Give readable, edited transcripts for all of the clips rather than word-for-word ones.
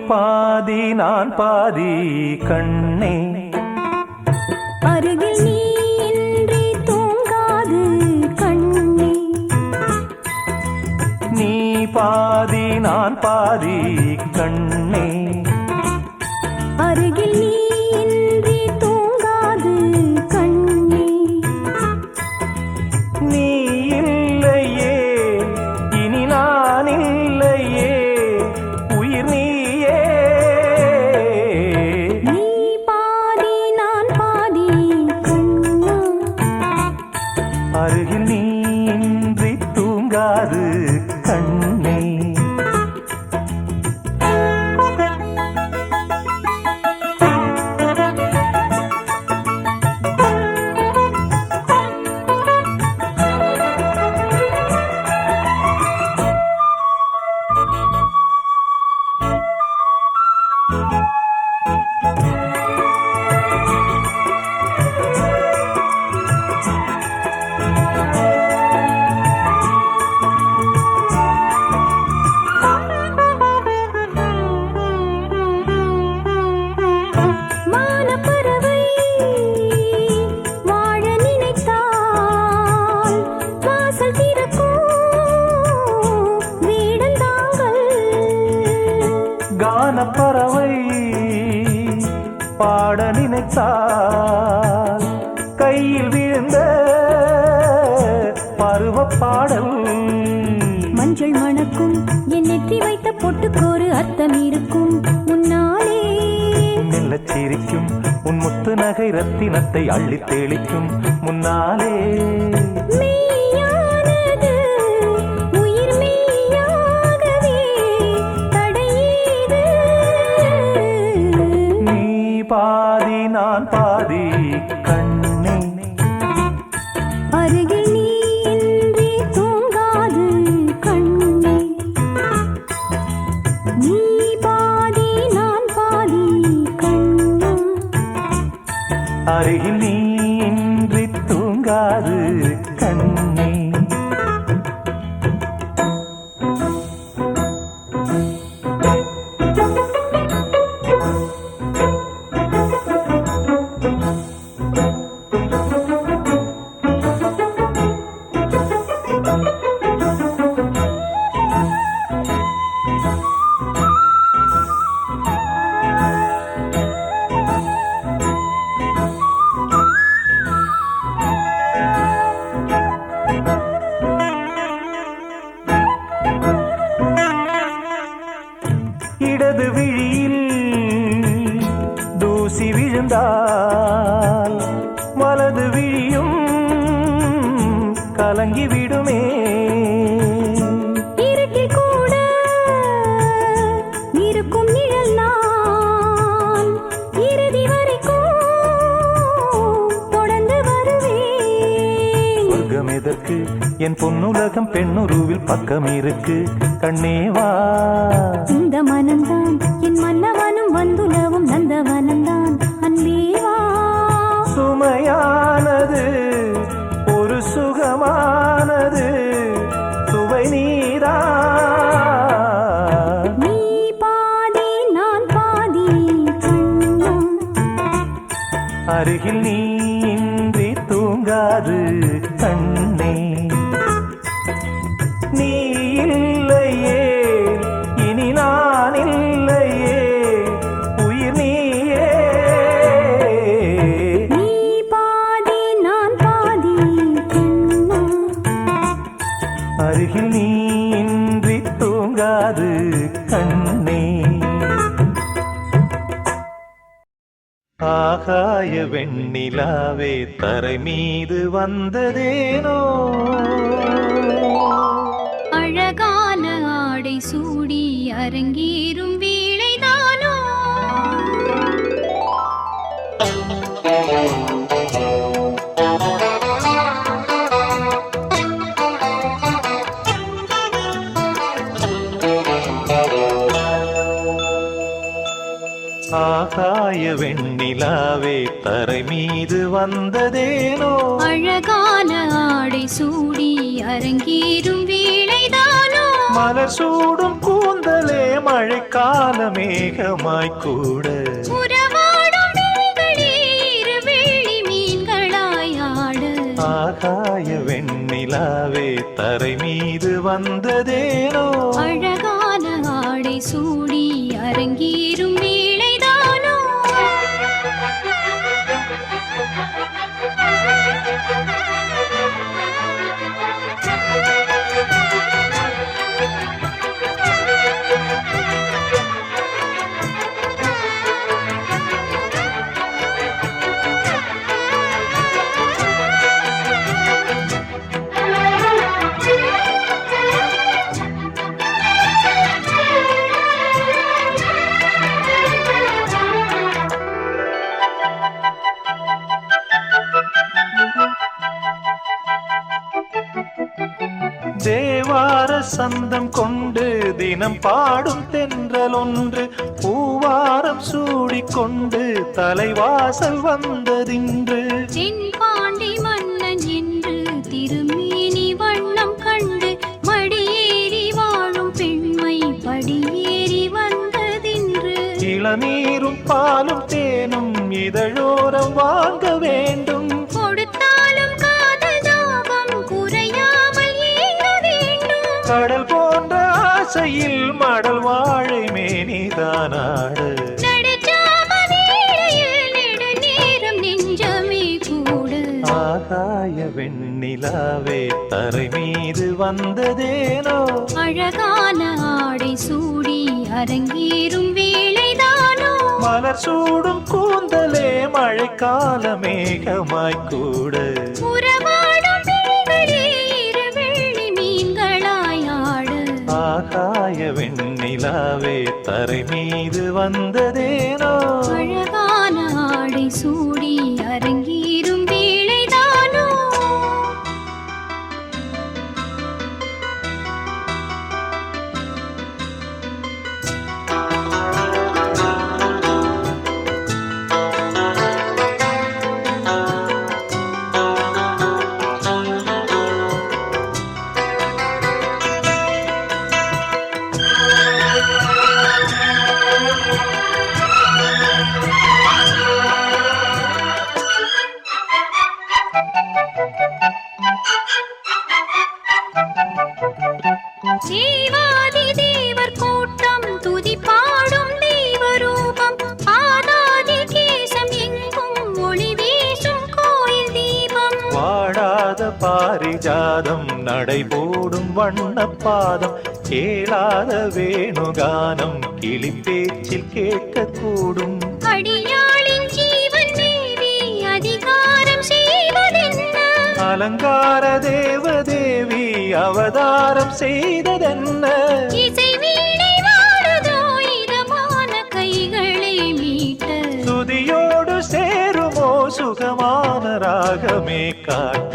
பாதி நான் பாதி கண்ணே அருகில் நீ இன்றி தூங்காது கண்ணே நீ பாதி நான் பாதி கண்ணே அருகில் நீ இன்றி தூங்காது கண்ணே நீ இல்லையே இனி நான் இல்லையே உயிர் நீயே நீ பாதி நான் பாதி கண்ணா அருகில் நீ இன்றி தூங்காது கண்ணே மானப்பறவை வாழ நினைத்தால் வாசல் திறக்கும் வீடந்தாங்கள் கானப்பறவை பாட நினைத்தால் கையில் விழுந்த பருவ பாடல் மஞ்சள் மணக்கும் என் நெற்றி வைத்த பொட்டுக்கோரு அர்த்தம் இருக்கும் முன்னாலே மெல்லச் சிரிக்கும் உன் முத்து நகை ரத்தினத்தை அள்ளித் தெளிக்கும் முன்னாலே மெய்யானது உயிர் மெய்யாகவே தடையீது நீ பாதி நான் பாதி கண்ணே அருகில் நீ இன்றி தூங்காது கண்ணே நீ பாதி நான் பாதி கண்ணா அருகில் நீ இன்றி தூங்காது கண்ணே இடது விழியில் தூசி விழுந்தால் வலது விழியும் கலங்கி விடுமே இருட்டில் கூட இருக்கும் நிழல் நான் இறுதி வரைக்கும் தொடர்ந்து வருவேன் சொர்க்கம் எதற்கு என் பொன்னுலகம் பெண்ணுருவில் பக்கம் இருக்கு கண்ணேவா இந்த மனம்தான் என் மன்னவனும் வந்துலவும் நந்தவனம்தான் அன்பேவா சுமையானது ஒரு சுகமானது சுவை நீரா நீ பாதி நான் பாதி கண்ணா அருகில் நீ இன்றி தூங்காது கண்ணே நீ இல்லையே இனி நான் இல்லையே உயிர் நீயே நீ பாதி நான் பாதி கண்ணா அருகில் நீ இன்றி தூங்காது கண்ணே ஆகாய வெண்ணிலாவே தரை மீது வந்ததேனோ அழகான ஆடை சூடி அரங்கேறும் வேளைதானோ ஆகாய வெண்ணிலாவே தரை மீது வந்ததேனோ அழகான ஆடை சூடி அரங்கேறும் வேளைதானோ மலர் சூடும் கூந்த கூந்தலே மழைக்கால மேகமாய் கூட உறவாடும் விழிகளே இரு வெள்ளி மீன்களாய் ஆடு. ஆகாய வெண்ணிலாவே தரை மீது வந்ததேனோ அழகான ஆடை சூடி அரங்கேறும் வேளைதானோ. தேவார சந்தம் கொண்டு தினம் பாடும் தென்றல் ஒன்று பூவாரம் சூடிக்கொண்டு தலைவாசல் வந்ததின்று. தென்பாண்டி மன்னன் என்று திருமேனி வண்ணம் கண்டு மடியேறி வாழும் பெண்மை படியேறி வந்ததின்று. இளநீரும் பாலும் தேனும் இதழோரம் வாங்க வேண்டும். கொடுத்தாலும் காதல் தாகம் குறையாமல் ஏங்க வேண்டும். கடல் போன்ற ஆசையில் மடல் வாழை மேனிதானாடு. நடுச்சாம வேளையில் நெடுநேரம் நெஞ்சமே கூடு. ஆகாய வெண்ணிலாவே தரை மீது வந்ததேனோ அழகான ஆடை சூடி அரங்கேறும் வேளைதானோ. மலர் சூடும் கூந்தலே மழைக்கால மேகமாய் கூட உறவாடும் விழிகளே இரு வெள்ளி மீன்களாய் ஆடு. ஆகாய வெண்ணிலாவே தரை மீது வந்ததேனோ அழகான ஆடை சூடி அரங்கேறும் வேளைதானோ. தேவாதி தேவர் கூட்டம் துதி பாடும் தெய்வரூபம் ஆதாதி கேசம் எங்கும் ஒளி வீசும் கோயில் தீபம். வாடாத பாரிஜாதம் நடைபோடும் வண்ணப்பாதம் கேளாத வேணுகானம் கிளி பேச்சில் கேட்கக்கூடும். அடியாளின் ஜீவன் தேவி அதிகாரம் செய்வதென்ன. அலங்கார தேவதேவி அவதாரம் செய்ததென்ன. இசை வீணை வாடுதோ இதமான கைகளை மீட்ட. துதியோடு சேருமோ சுகமான ராகமே காட்ட.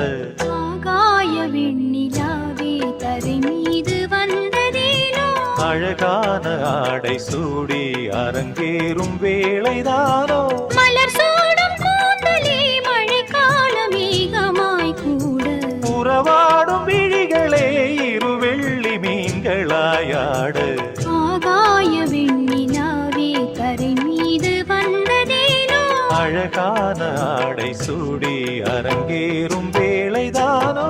ஆகாய வெண்ணிலாவே தரை மீது வந்ததேனோ. அழகான ஆடை சூடி அரங்கேறும் வேளைதானோ மலர் சூடும் கூந்தலே மழைக்கால மேகமாய் கூட. உறவாடும் விழிகளே இரு வெள்ளி மீன்களாயாடு. ஆகாய வெண்ணிலாவே தரை மீது வந்ததேனோ. அழகான ஆடை சூடி அரங்கேறும் வேளைதானோ.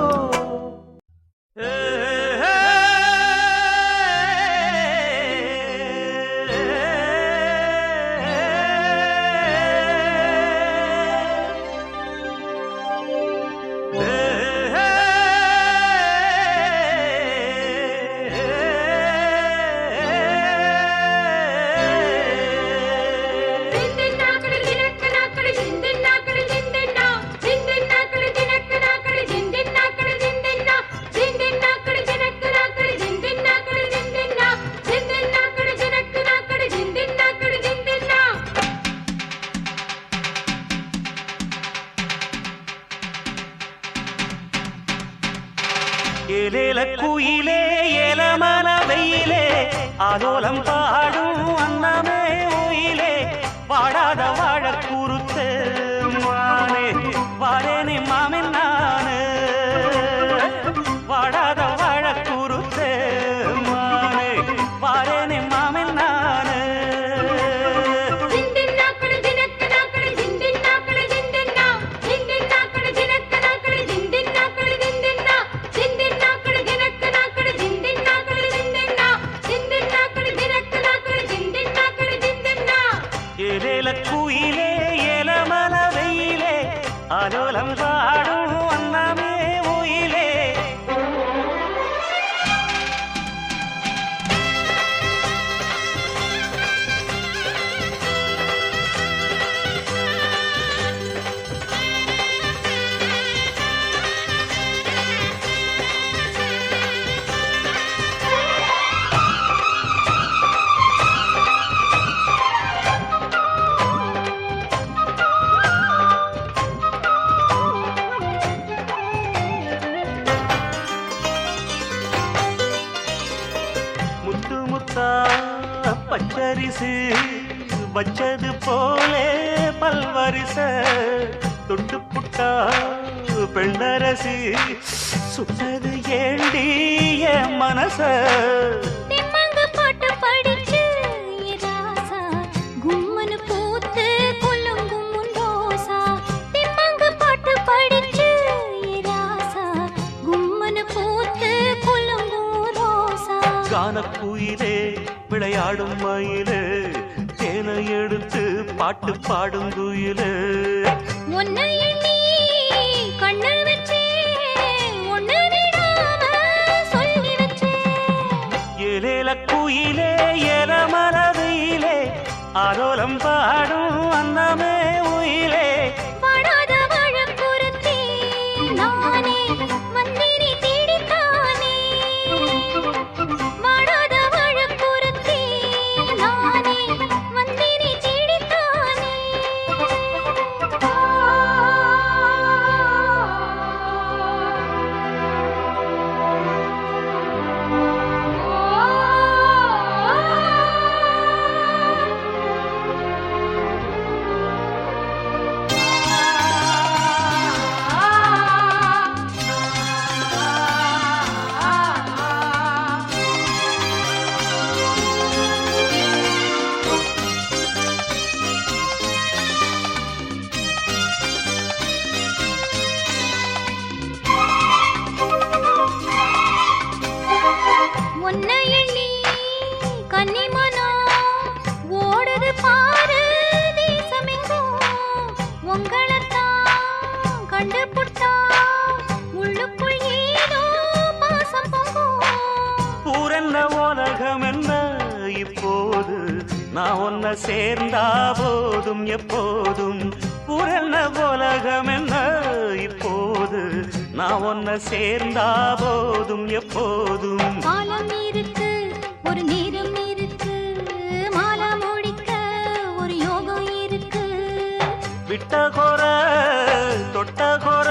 ஏலேல குயிலே ஏலமன வெயிலே ஆலோலம் பாடும் அன்னமே ஒயிலே வாடாத வாழ குறுத்து மானே வாரேனே மாமன் நானு வாடாத வாழ குறுத்து மானே வாரேனே பரிசு வச்சது போலே பல்வரிச தொட்டு புட்டா பெண்ணரசு சுட்டது ஏண்டி என் மனச திம்மங்கு போட்டு படிச்சு ராசா கும்மனு பூத்து குலுங்கும் ரோசா திம்மங்கு போட்டு படிச்சு ராசா கும்மனு பூத்து குலுங்கும் ரோசா கானக்குயிலே விளையாடும் மயிலே தேனை எடுத்து பாட்டு பாடும் குயிலே உன்னை எண்ணி கண்ணு வச்சே ஒண்ணு விடாம சொல்லி வச்சே ஏலேல குயிலே ஏல மனதிலே ஆரோலம் பாடும் அன்னமே உயிலே வாடாத வாழக்குறுத்தி நானே வந்தினி தேடித்தானே வாடாத வாழக்குறுத்தி நானே வந்தினி தேடித்தானே உன்னை எண்ணி கன்னிமனோ ஓடுது பாரு தேசமெங்கும் உங்களைத்தான் கண்டுபுட்டா உள்ளுக்குள் ஏதோ பாசம் பொங்கும் பூரன்ன உலகம் என்ன இப்போது நான் ஒன்ன சேர்ந்தா போதும் எப்போதும் பூரன்ன உலகம் என்ன இப்போது நான் ஒன்ன சேர்ந்தா போதும் எப்போதும் காலம் இருக்கு ஒரு நேரம் இருக்கு மாலை முடிக்க ஒரு யோகம் இருக்கு விட்ட குற தொட்ட குற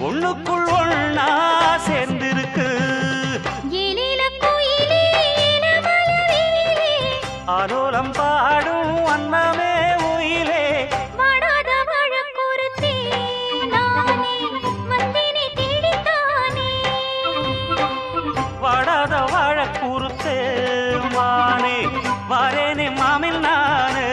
ஒண்ணுக்குள் ஒண்ணா சேர்ந்திருக்கு ஏலேல குயிலே ஏல மலரிலே ஆரோலம் பாடும் அன்னமே உயிலே வாடாத வாழக்குறுத்தி நானே வந்தினி தேடித்தானே வாடாத வாழ கூறுத்தே மானே வாரேனே மாமில் நானே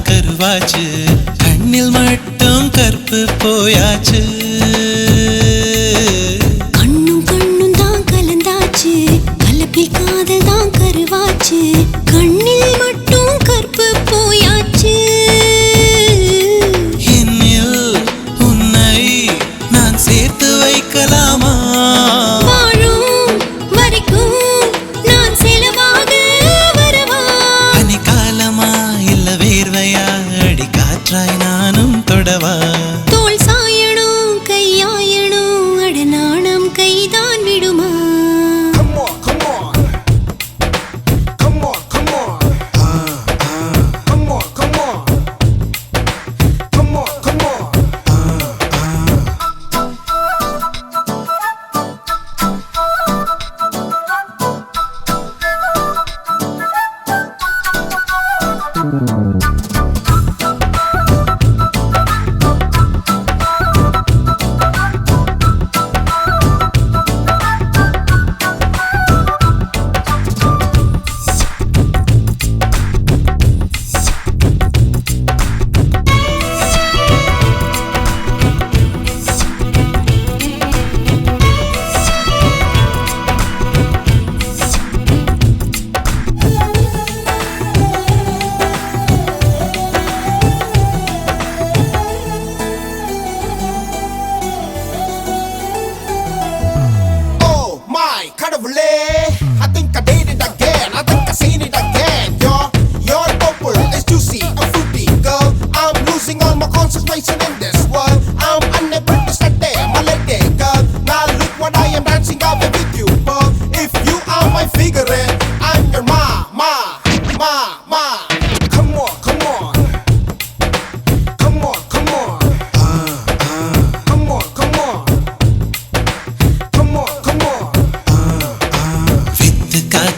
கருவாச்சு கண்ணில் மட்டும் கற்பு போயாச்சு கண்ணும் கண்ணும் தான் கலந்தாச்சு கலப்பில் காதல் தான் கருவாச்சு கண்ணில் மட்டும் கற்பு போயாச்சு என்னில் உன்னை நான் சேர்த்து வைக்கலாமா வாழும் வரைக்கும் நான் செலவாக வரவா பனிக்காலமா இல்ல வேர்வையா அடிக்கா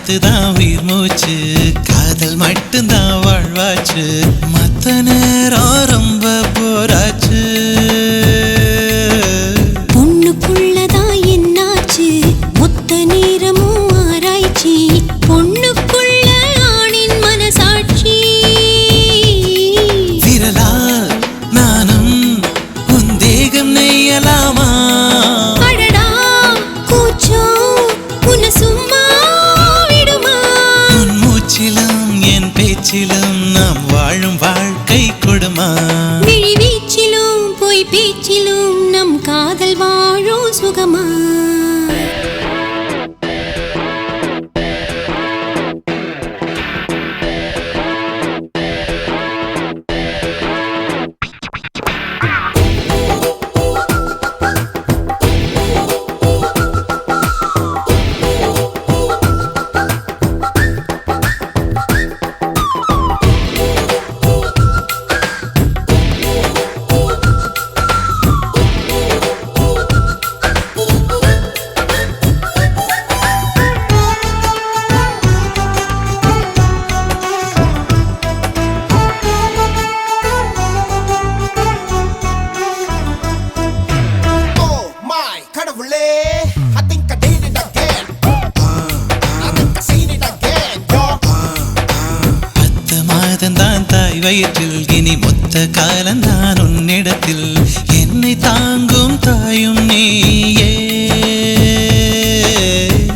காத்துதான் உயிர் மூச்சு காதல் மட்டும்தான் வாழ்வாச்சு மத்த நேரம் ரொம்ப போராச்சு பொண்ணுக்குள்ளதான் என்னாச்சு மொத்த நேரமும் ஆராய்ச்சி பொண்ணுக்குள்ள ஆணின் மனசாட்சி விரலால் நானும் உன் தேகம் நெய்யலாமா அடடா கூச்சம் உன்னை சும்மா விடுமா உன் மூச்சிலும் என் பேச்சிலும் நாம் வாழும் வாழ்க்கை கொடுமா விழி வீச்சிலும் பொய் பேச்சிலும் நம் காதல் வாழும் சுகமா I think I did it again. I think I seen it again, yo. 10 மாதம்தான் தாய் வயிற்றில் இனி மொத்த காலம்தான் உன்னிடத்தில் என்னை தாங்கும் தாயும் நீயே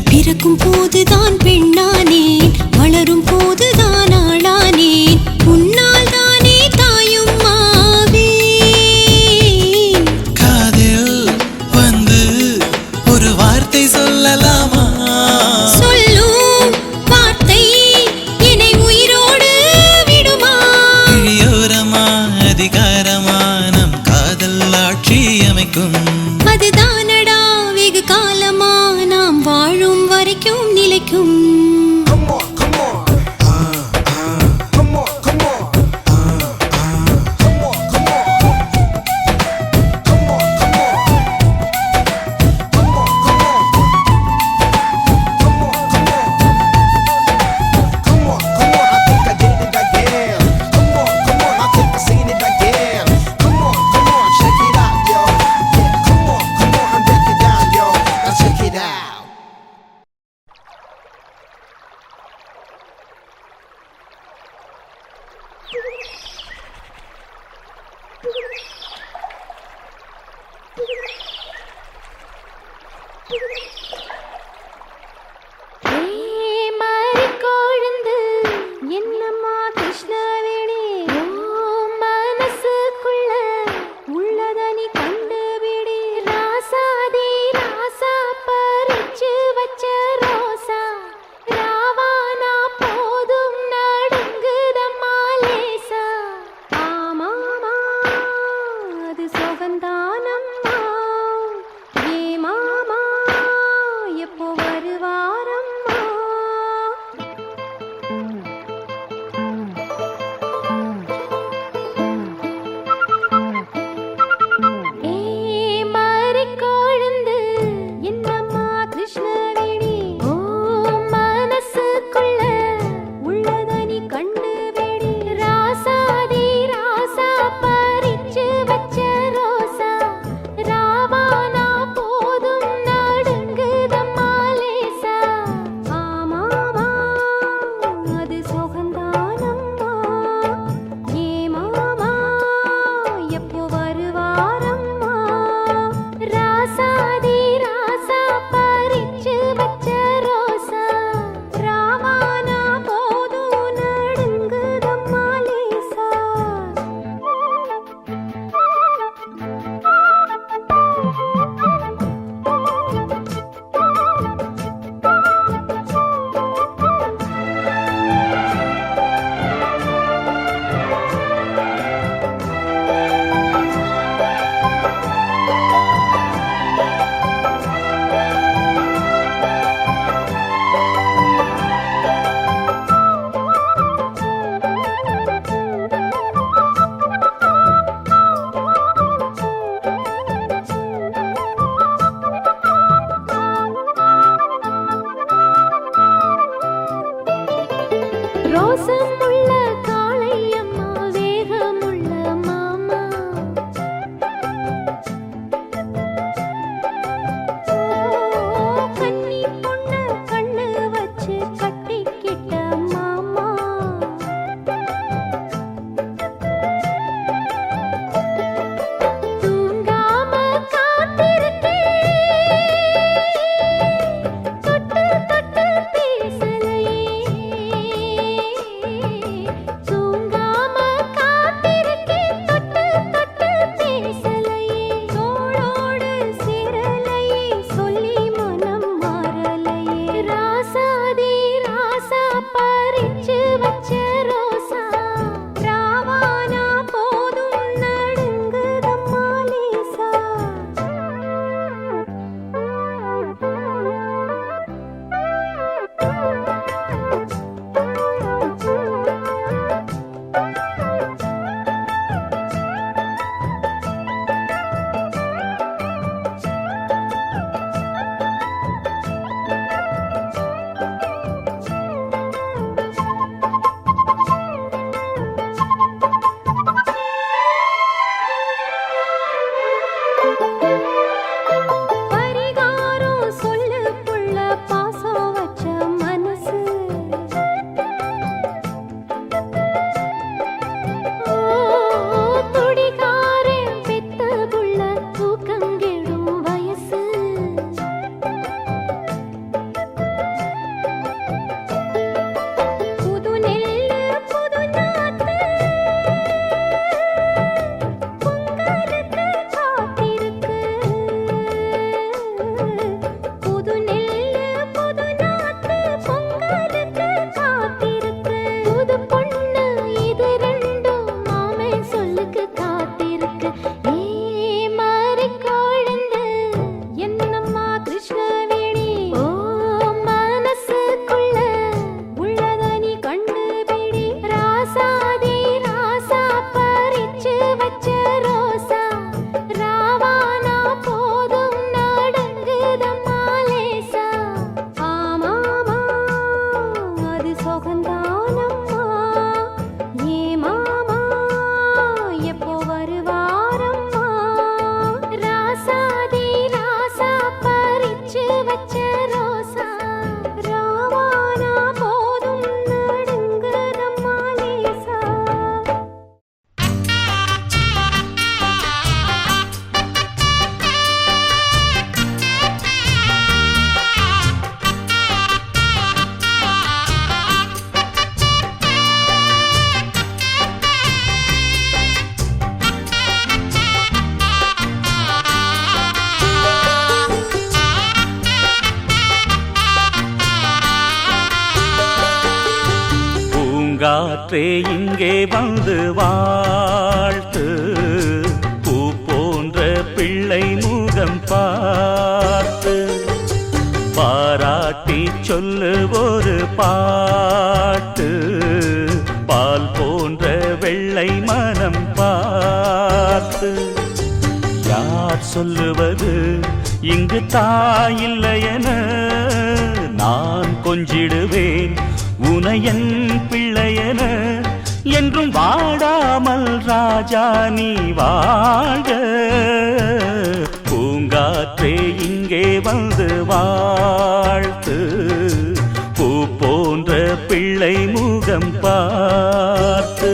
பிறக்கும் போதுதான் பெண்ணானேன் வளரும் போதுதான் ஆளானேன் உன்னால் தானே தாயும் மாவே காதில் வந்து ஒரு வார்த்தை சொல்லலாமா சொல்லும் வார்த்தை என்னை உயிரோடு விடுமா இழியோரமா அதிகாரமா நம் காதல் ஆட்சி அமைக்கும் அதுதானடா வெகு காலமா நாம் வாழும் வரைக்கும் நிலைக்கும் Come on, come on. Come on, come on. Come on, come on. Come on, come on. Come on, come on. Come on, come on. Come on, come on. I think I did it again. Come on, come on. I think I seen it again. Come on, come on. Check it out, yo. Yeah, come on, come on. And break it down, yo. Now check it out. கொழுந்து என்னம்மா கிருஷ்ணவேணி மனசுக்குள்ள உள்ளதனி கண்டுபிடி ராசாதி ராசா பறிச்சு வச்ச ரோசா ராவானா போதும் நடுங்குதம்மா லேசா ரோசமுள்ள காளை அம்மா வேகமுள்ள மாமா கன்னி பொண்ணு கண்ணு வச்சு கட்டிக்கிட்ட மாமா தூங்காம காத்திருக்கேன் தொட்டு தொட்டு பேசலையே தூங்காம காத்திருக்கேன் தொட்டு தொட்டு பேசலையே தோளோடு சேரலையே சொல்லி மனம் மாறலையே ராசாதி ராசா பறிச்சு வச்ச ரோசா ராவானா போதும் நடுங்குதம்மா லேசா பரிகாரம் சொல்லு புள்ள பாசம் வச்ச மனசு துடிகாரன் பெத்த புள்ள தூக்கங்கெடும் வயசு புது நெல்லு புது நாத்து பொங்கலுக்கு காத்திருக்கு புது நெல்லு புது நாத்து பொங்கலுக்கு காத்திருக்கு புது பொண்ணு இது ரெண்டும் மாமே சொல்லுக்கு காத்திருக்கு ஏ மாறி கொழுந்து என்னம்மா கிருஷ்ணவேணி ஓ மனசுக்குள்ள உள்ளத நீ கண்டுபிடி ராசாதி ராசா பறிச்சு வச்ச ரோசா ராவானா போதும் நடுங்குதம்மா லேசா ஆமாமா அது சொகந்தானம்மா ஏ மாமா எப்போ வருவாரம்மா ராசாதி ராசா பறிச்சு வச்ச ரோசா ராவானா போதும் நடுங்குதம்மா லேசா பூங்காற்றே இங்கே வந்து வாழ்த்து பூ போன்ற பிள்ளை முகம் பார்த்து பாராட்டி சொல்லு ஒரு பாட்டு பால் போன்ற வெள்ளை மனம் பார்த்து யார் சொல்லுவது இங்கு தாயில்லையென நான் கொஞ்சிடுவேன் உனையன் பிள்ளையென என்றும் வாடாமல் ராஜா நீ வாழ்க பூங்காற்றே இங்கே வந்து வாழ்த்து பூ போன்ற பிள்ளை முகம் பார்த்து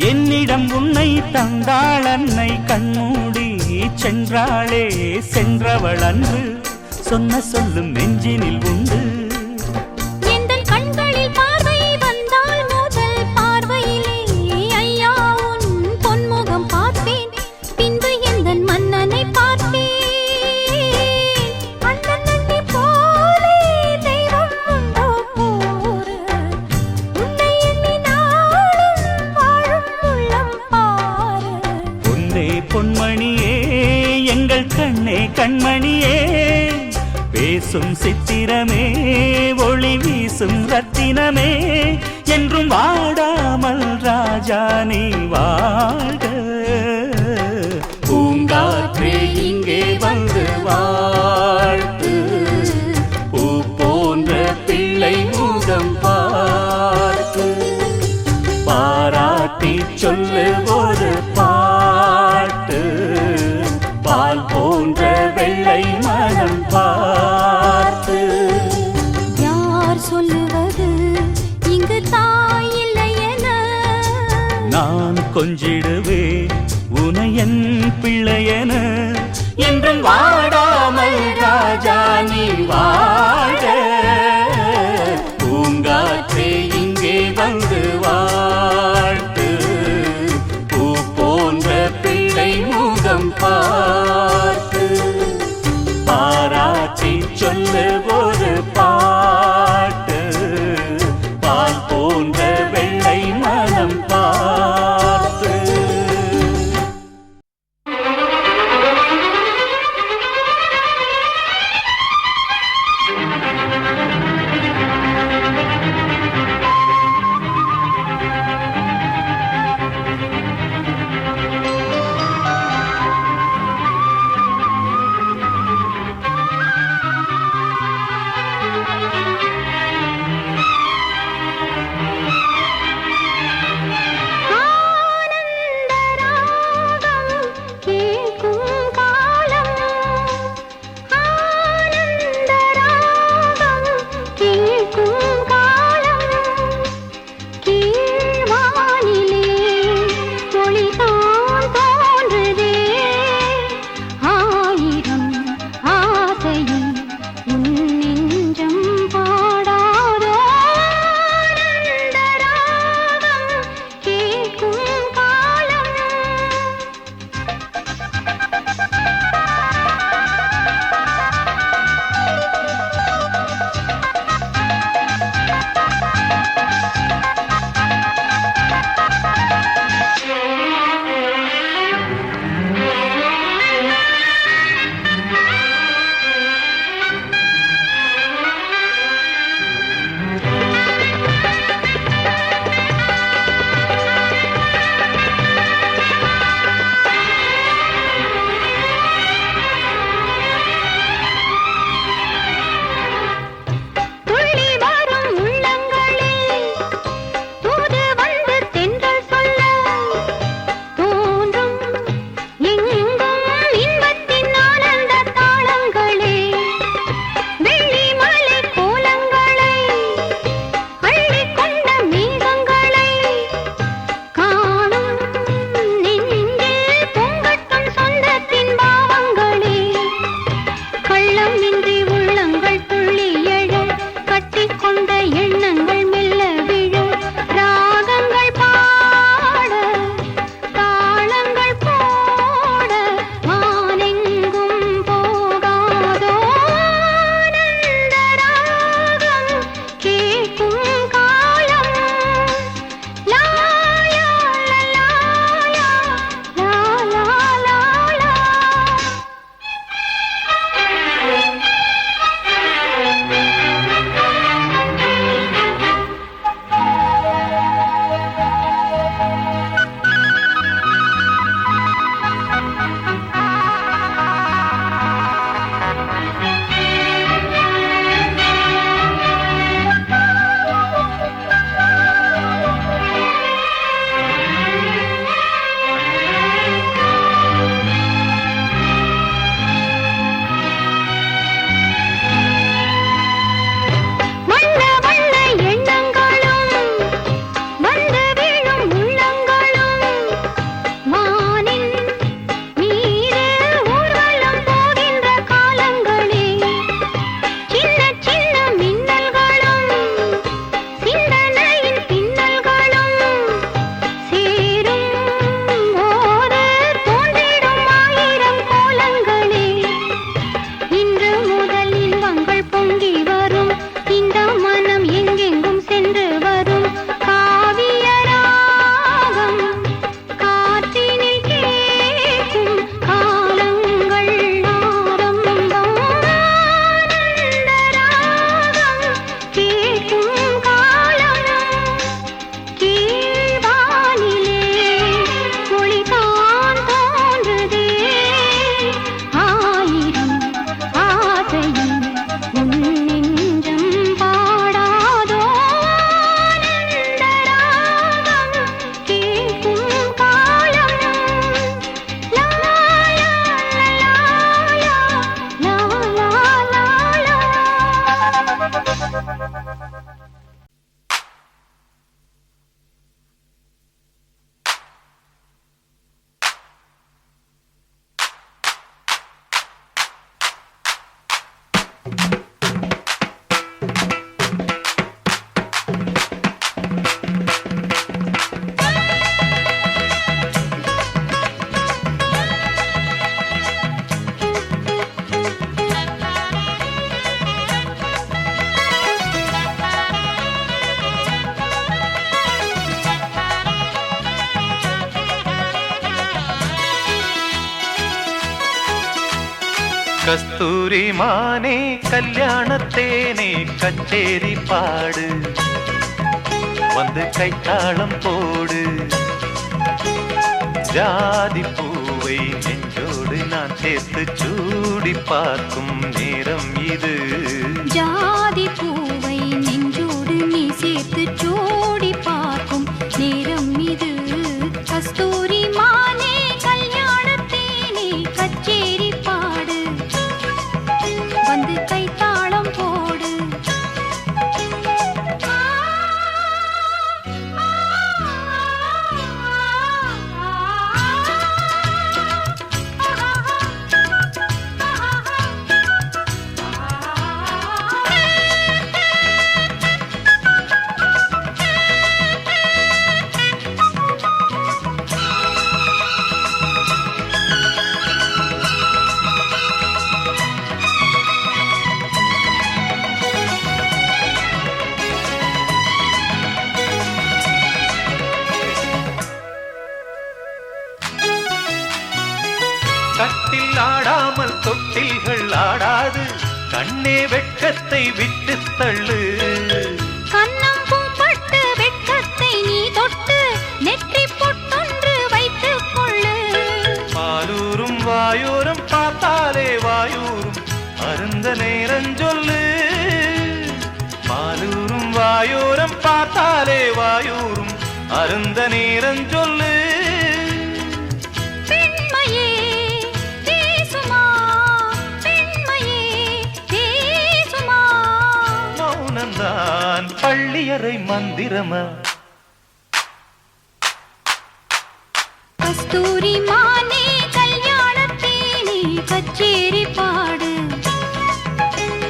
என்னிடம் உன்னை தந்தாள் அன்னை கண்மூடி சென்றாளே சென்றவள் அன்று சொன்ன சொல்லும் நெஞ்சினில் உண்டு. எந்தன் கண்களில் பார்வை வந்தால் முதல் பார்வையிலே ஐயா உன் பொன்முகம் பார்த்தேன். பின்பு எந்தன் மன்னனை பார்த்தேன். அண்ணன் நன்னி போலே தெய்வம் உண்டோ கூறு. உன்னை எண்ணி நாளும் வாழும் உள்ளம் பாரு. பொன்னே பொன்மணியே எங்கள் கண்ணே கண்மணியே பேசும் சித்திரமே ஒளி வீசும் ரத்தினமே என்றும் வாடாமல் ராஜா நீ வாழ்க. பூங்காற்றே இங்கே வந்து வாழ்த்து பூ போன்ற பிள்ளை முகம் பார்த்து பாராட்டி சொல்லு ஒரு பாட்டு பால் போன்ற வெள்ளை மனம் பார்த்து. யார் சொல்லுவது இங்கு தாய் இல்லை என? நான் கொஞ்சிடுவே உனையன் பிள்ளையன என்றும் வாடாமல் ராஜா நீ வாழ. பூங்காற்றே இங்கே வந்து வாழ்த்து பூ போன்ற பிள்ளை முகம் பார்த்து பாராட்டி சொல்லு ஒரு பாட்டு பால் போன்ற வெள்ளை மனம் பார்த்து. கஸ்தூரி மானே கல்யாணத்தேனே கச்சேரி பாடு வந்து கைத்தாளம் போடு ஜாதி பூவை நெஞ்சோடு நான் சேர்த்து சூடி பார்க்கும் நேரம் இது ஜாதி பூவை நெஞ்சோடு நீ சேர்த்து சூடி பார்க்கும் நேரம் இது கஸ்தூரி மானே கல்யாணத்தேனே கச்சேரி பாடு வந்து கைத்தாளம் போடு கட்டில் ஆடாமல் தொட்டில்கள் ஆடாது கண்ணே வெட்கத்தை விட்டு தள்ளு கன்னம் பூப்பட்டு வெட்கத்தை நீ தொட்டு நெற்றி பொட்டொன்று வைத்துக் கொள்ளு பாலூரும் வாயூரும் பார்த்தாலே வாயூரும் அருந்த நேரம் சொல்லு பாலூரும் வாயூரும் பார்த்தாலே வாயூரும் அருந்த நேரம் சொல்லு பெண்மையே பேசுமா பெண்மையே பேசுமா மௌனம்தான் பள்ளியறை மந்திரமா கஸ்தூரி மானே கல்யாணத்தேனே கச்சேரி பாடு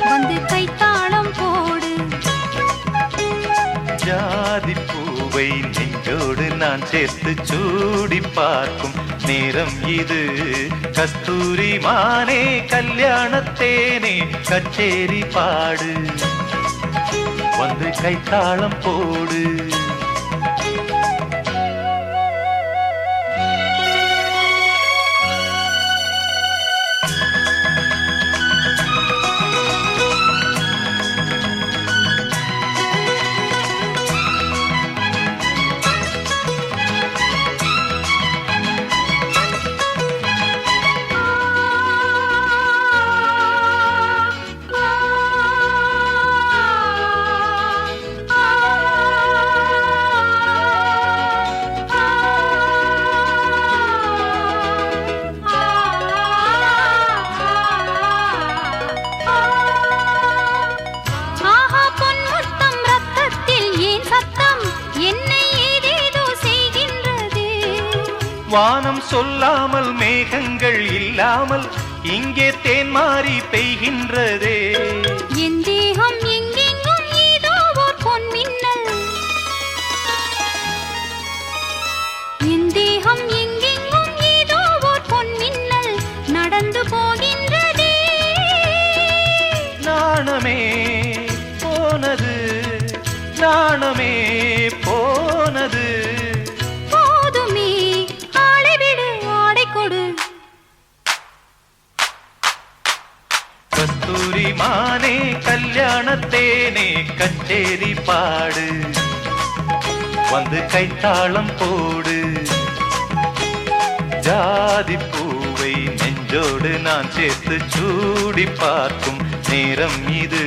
வந்து கைத்தாளம் போடு ஜாதி பூவை நெஞ்சோடு நான் சேர்த்து சூடி பார்க்கும் நேரம் இது கஸ்தூரி மானே கல்யாணத்தேனே கச்சேரி பாடு வந்து கைத்தாளம் போடு ஆஹா பொன்முத்தம் ரத்தத்தில் ஏன் சத்தம் என்னை ஏதேதோ செய்கின்றது வானம் சொல்லாமல் மேகங்கள் இல்லாமல் இங்கே தேன் மாறி பெய்கின்றதே என் தேகம் எங்கெங்கும் ஏதோ ஓர் பொன்மின்னல் என் தேகம் எங்கெங்கும் ஏதோ ஓர் பொன்மின்னல் நடந்து போகின்றதே நாணமே போனது நாணமே போனது போதுமே ஆளை விடு ஆடை கொடு கஸ்தூரி மானே கல்யாணத்தேனே கச்சேரி பாடு வந்து கைத்தாளம் போடு ஜாதி பூவை நெஞ்சோடு நான் சேர்த்து சூடி பார்க்கும் நேரம் இது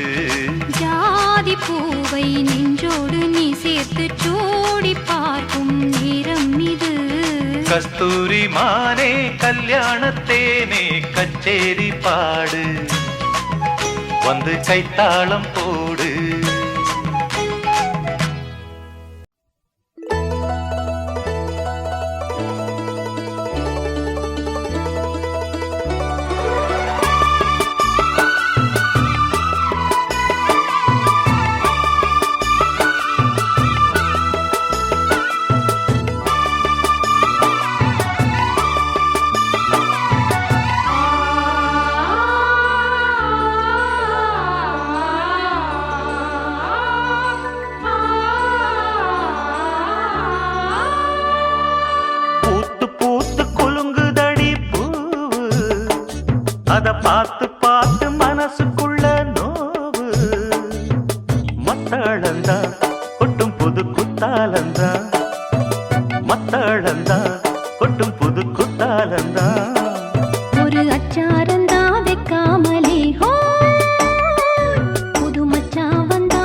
ஜாதி பூவை நெஞ்சோடு நீ சேர்த்து சூடி பார்க்கும் நேரம் இது கஸ்தூரி மானே கல்யாணத்தேனே கச்சேரி பாடு வந்து கைத்தாளம் போடு அத பார்த்து மத்தாளந்தான் கொட்டும் புது குத்தாலந்தான். ஒரு அச்சாரந்தா வைக்காமலே ஹோ புது மச்சான் வந்தா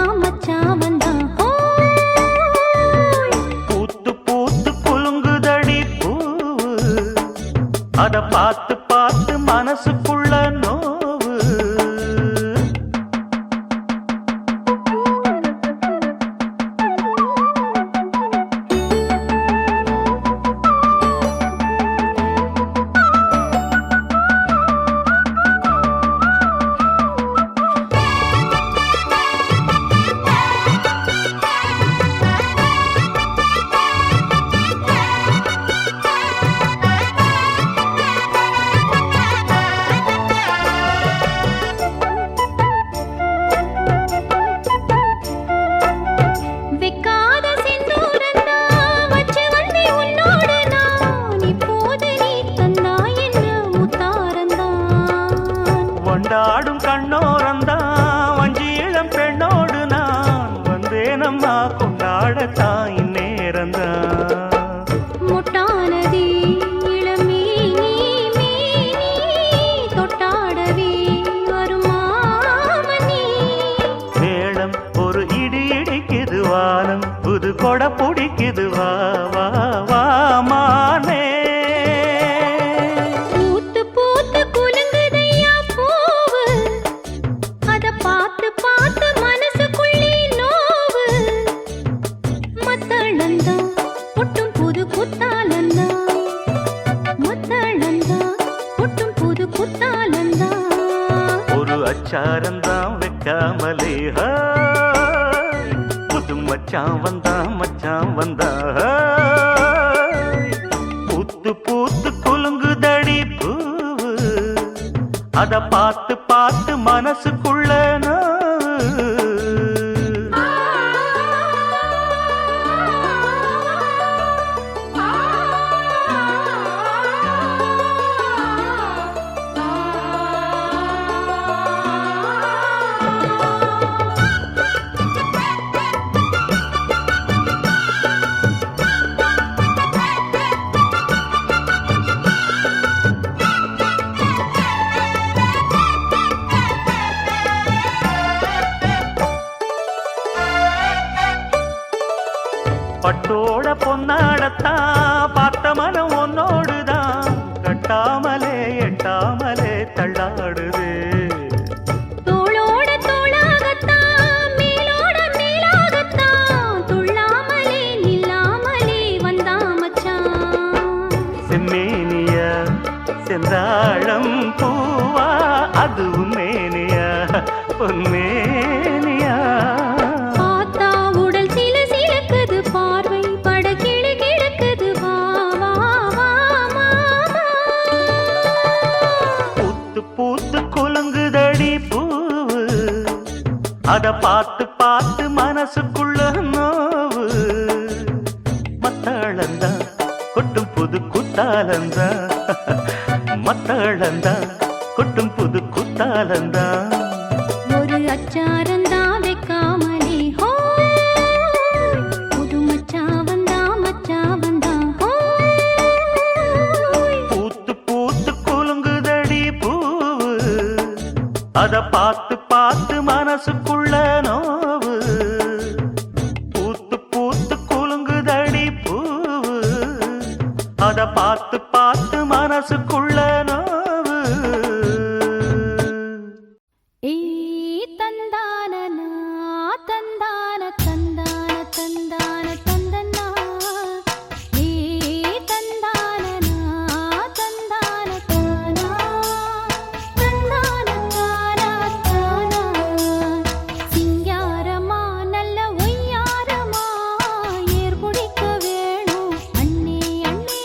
ஹோ. பூத்து பூத்து குலுங்குதடி பூவு, அத பார்த்து பார்த்து மனசுக்குள்ள நோவு. வெக்காத செந்தூரந்தா வச்சு வந்தே உன்னோடு நான். இப்போது நீ தந்தா என்ன முத்தாரந்தான். கொண்டாடும் கண்ணோரந்தான் வஞ்சி இளம் பெண்ணோடு நான் வந்தேனம்மா கொண்டாடத்தான் இந்நேரந்தான். முட்டானதே இளமேனி மேனி தொட்டாடவே வருமாமணி. மேளம் ஒரு இடி இடிக்குது, வானம் புது கொடை பிடிக்குது, வா வா வா மானே. பூத்து பூத்து குலுங்குதையா பூவு, அத பார்த்து பார்த்து மனசுக்குள்ளே நோவு. மத்தளந்தா ஒட்டும் புது குத்தாலந்தா, மத்தளந்தா ஒட்டும் புது குத்தாலந்தா. ஒரு அச்சாரந்தான் வைக்காமலே ஹாய், புது மச்சான் வந்தா ஹாய். பூத்து பூத்து குலுங்குதடி பூவு, அத பார்த்து பார்த்து மனசுக்குள்ள நோவு. பட்டோட பொன்னாடத்தான் பார்த்த மனம் உன்னோடுதான், கட்டாமலே எட்டாமலே தள்ளாடுது. தோளோட தோளாகத்தான் மேலோட மேலாகத்தான், துள்ளாமலே நில்லாமலே வந்தா மச்சான். செம்மேனியா செந்தாழம் பூவா, அதுவும் மேனியா பொன்மேனியா. பார்த்தா உடல் சில சிலக்குது, பார்வை பட கிளு கிழக்குது, வா வா வா மாமா. பூத்து பூத்து குலுங்குதடி பூவு, அத பார்த்து பார்த்து மனசுக்குள்ள நோவு. மத்தாளந்தா கொட்டும் புது குத்தாலந்தா, மத்தாளந்தா கொட்டும் புது குத்தாலந்தா. ஒரு அச்சாரந்தா வைக்காமலே ஹோ புது மச்சான் வந்தா ஹோ. பூத்து பூத்து குலுங்குதடி பூவு, அத பார்த்து பார்த்து மனசுக்குள்ள நோவு. பூத்து பூத்து குலுங்குதடி பூவு, அத பார்த்து பார்த்து மனசுக்குள்ள நோவு. ஏ தந்தானனா தந்தான தந்தான தந்தான தந்தனா. ஏ தந்தானனா தந்தான தானா தந்தான தானா தானா. சிங்காரமா நல்ல ஒய்யாரமா ஏர் பிடிக்க வேணும் அண்ணே அண்ணே.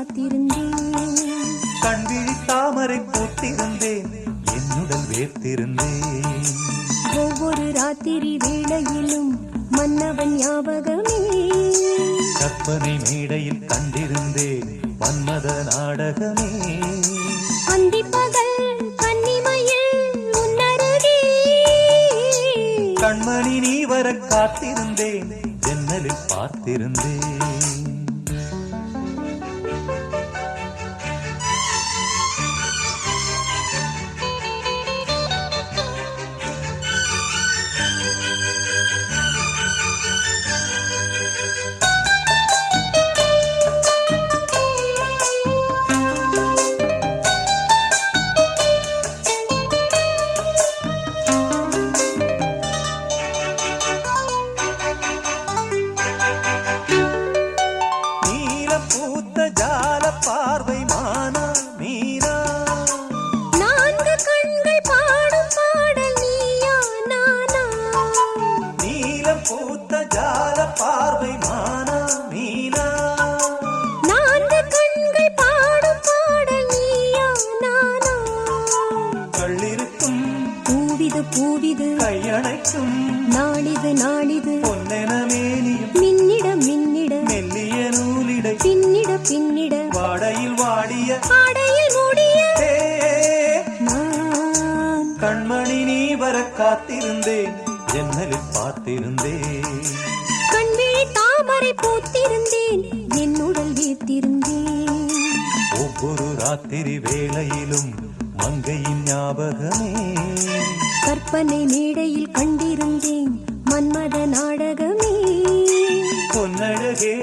காத்திருந்தேன். கண்விழி தாமரை பூத்திருந்தேன் என்னுடன் வேர்த்திருந்தேன். ஒவ்வொரு ராத்திரி வேளையிலும் மன்னவன் ஞாபகமே. கற்பனை மேடையில் கண்டிருந்தேன் மன்மத நாடகமே. அந்திப்பகல் கன்னிமையில் உன்னருகே. கண்மணி நீ வர காத்திருந்தேன் ஜன்னலில் பார்த்திருந்தேன். பூவிது கையணைக்கும் நாளிது நாளிது பொன்னென மேனியும் மின்னிட மின்னிட மெல்லிய நூலிடை பின்னிட பின்னிட வாடையில் வாடிய ஆடையில் மூடிய ஹே, நான் கண்மணி நீ வர காத்திருந்தேன் ஜன்னலில் பார்த்திருந்தேன். கண்விழி தாமரை பூத்திருந்தேன் என் உடல் வீர்த்திருந்தேன். ஒவ்வொரு ராத்திரி வேளையிலும் மங்கையின் ஞாபகமே. கற்பனை மேடையில் கண்டிருந்தேன் மன்மத நாடகமே. பொன்னழகே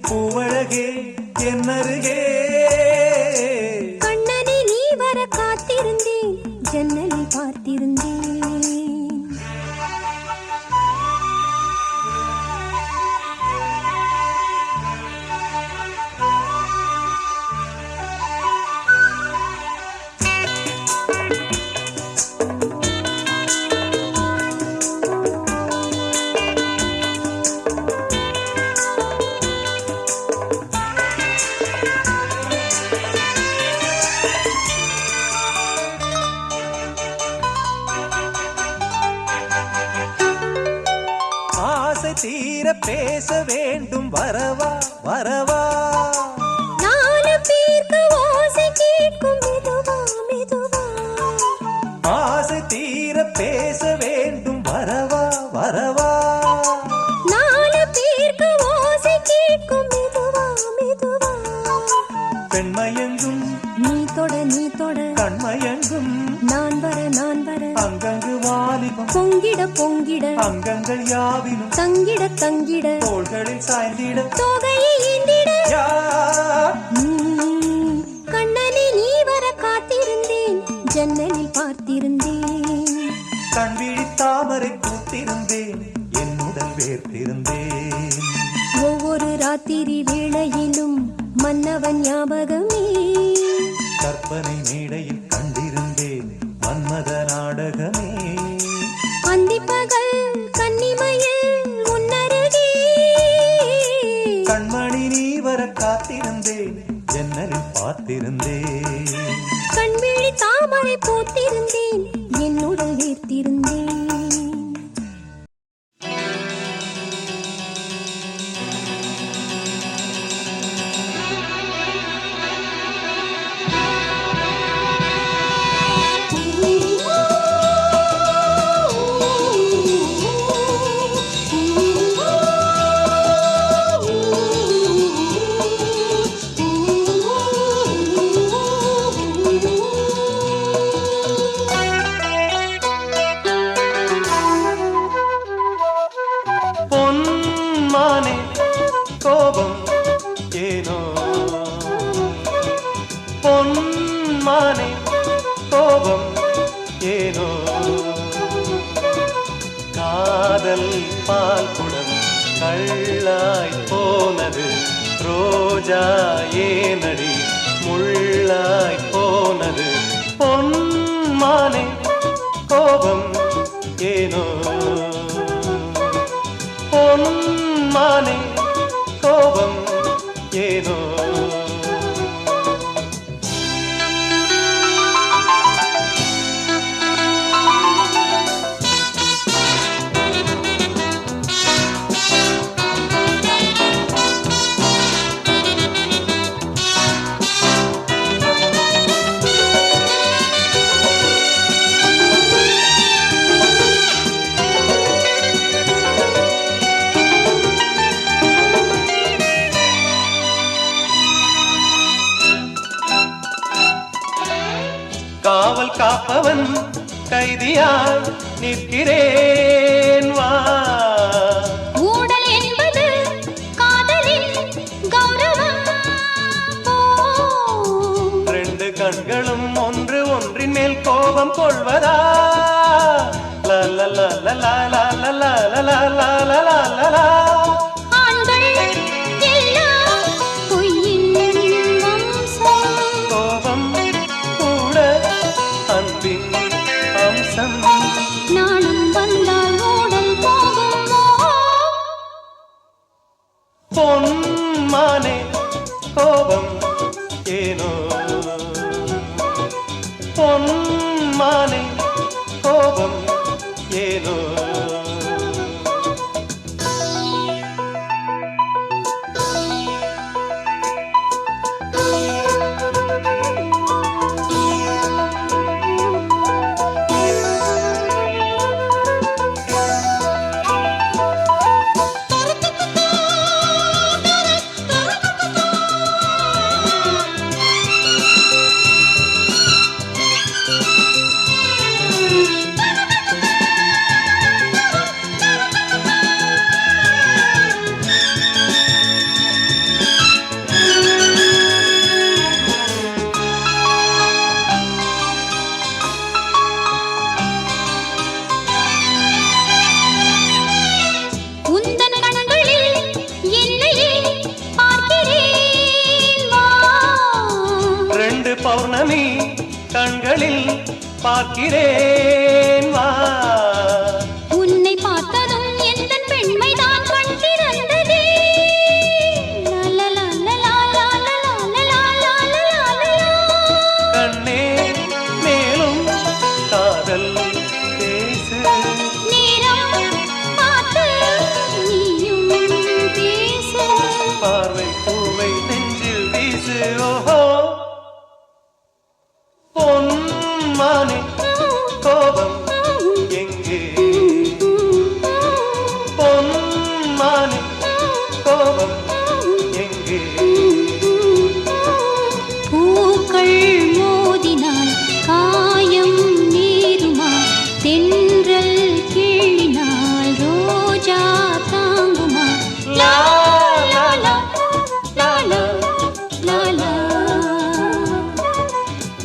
பூவழகே என்னருகே. கண்ணனை நீ வர காத்திருந்தேன் ஜன்னலில் பார்த்திருந்தேன். தீர பேச வேண்டும் வரவா வரவா. நாலு பேருக்கு ஓசை கேட்கும் மெதுவா மெதுவா. ஆசை தீர பேச வேண்டும் வரவா வரவா. நாலு பேருக்கு ஓசை கேட்கும் மெதுவா மெதுவா. பெண்மயங்கும் நீ தொட கண்மயங்கும் நான் வர அங்கங்கு வாலிபம் பொங்கிட பொங்கிட அங்கங்கள் யாவினும் தங்கிட தங்கிட தோள்களில் சாய்ந்திட தோகையை ஏந்திட. யார் கண்ணனை நீ வர காத்திருந்தேன் ஜன்னலில் பார்த்திருந்தேன். கண்விழி தாமரை பூத்திருந்தேன் என்னுடன் வேர்த்திருந்தேன். ஒவ்வொரு ராத்திரி வேளையிலும் மன்னவன் ஞாபகமே. கற்பனை மேடையில் கண்டிருந்தேன் மன்மத நாடகமே. அந்திப்பகல் கன்னிமையில் உன்னருகே. கண்மணி நீ வர காத்திருந்தேன் ஜன்னலில் பார்த்திருந்தேன். கண்விழி தாமரை பூத்திருந்தேன் என் உடல் வீர்த்திருந்தேன். பொன்மானே கோபம் ஏனோ. பொன்மானே கோபம் ஏனோ. காதல் பால் குடம் கள்ளாய் போனது. ரோஜா ஏனடி முள்ளாய் போனது. பொன்மானே கோபம் ஏனோ. பொன்மானே கோபம் ஏனோ. காவல் காப்பவன் கைதியாய் நிற்கிறேன் வா. ஊடல் என்பது காதலின் கௌரவம். ரெண்டு கண்களும் ஒன்று ஒன்றின் மேல் கோபம் கொள்வதா? லா லா லா லா லா லா லா லா லா லா லா லா லா லா. ஆண்கள் எல்லாம் பொய்யின் வம்சம். கோபம் கூட அன்பின் அம்சம். நாணம் வந்தால் ஊடல் போகுமோ? பொன்மானே கோபம் ஏனோ? பொன்மானே கோபம் ஏனோ? உந்தன் கண்களில் என்னையே பார்க்கிறேன் வா. ரெண்டு பௌர்ணமி கண்களில் பார்க்கிறேன் வா. உன்னை பார்த்ததும் எந்தன் பெண்மைதான் கண் திறந்ததே. லா லா லா லா லா லா லா லா லா லா லா. கண்ணே மேலும் காதல் பேசு. நேரம் பார்த்து நீயும் பேசு. பார்வை பூவை நெஞ்சில் வீசு. ஓஹோ பொன்மானே கோபம் எங்கே? பொன்மானே கோபம் எங்கே? பூக்கள் மோதினால் காயம் நேருமா? தென்றல் கிள்ளினால் ரோஜா தாங்குமா? லா லா லா லா லா லா லா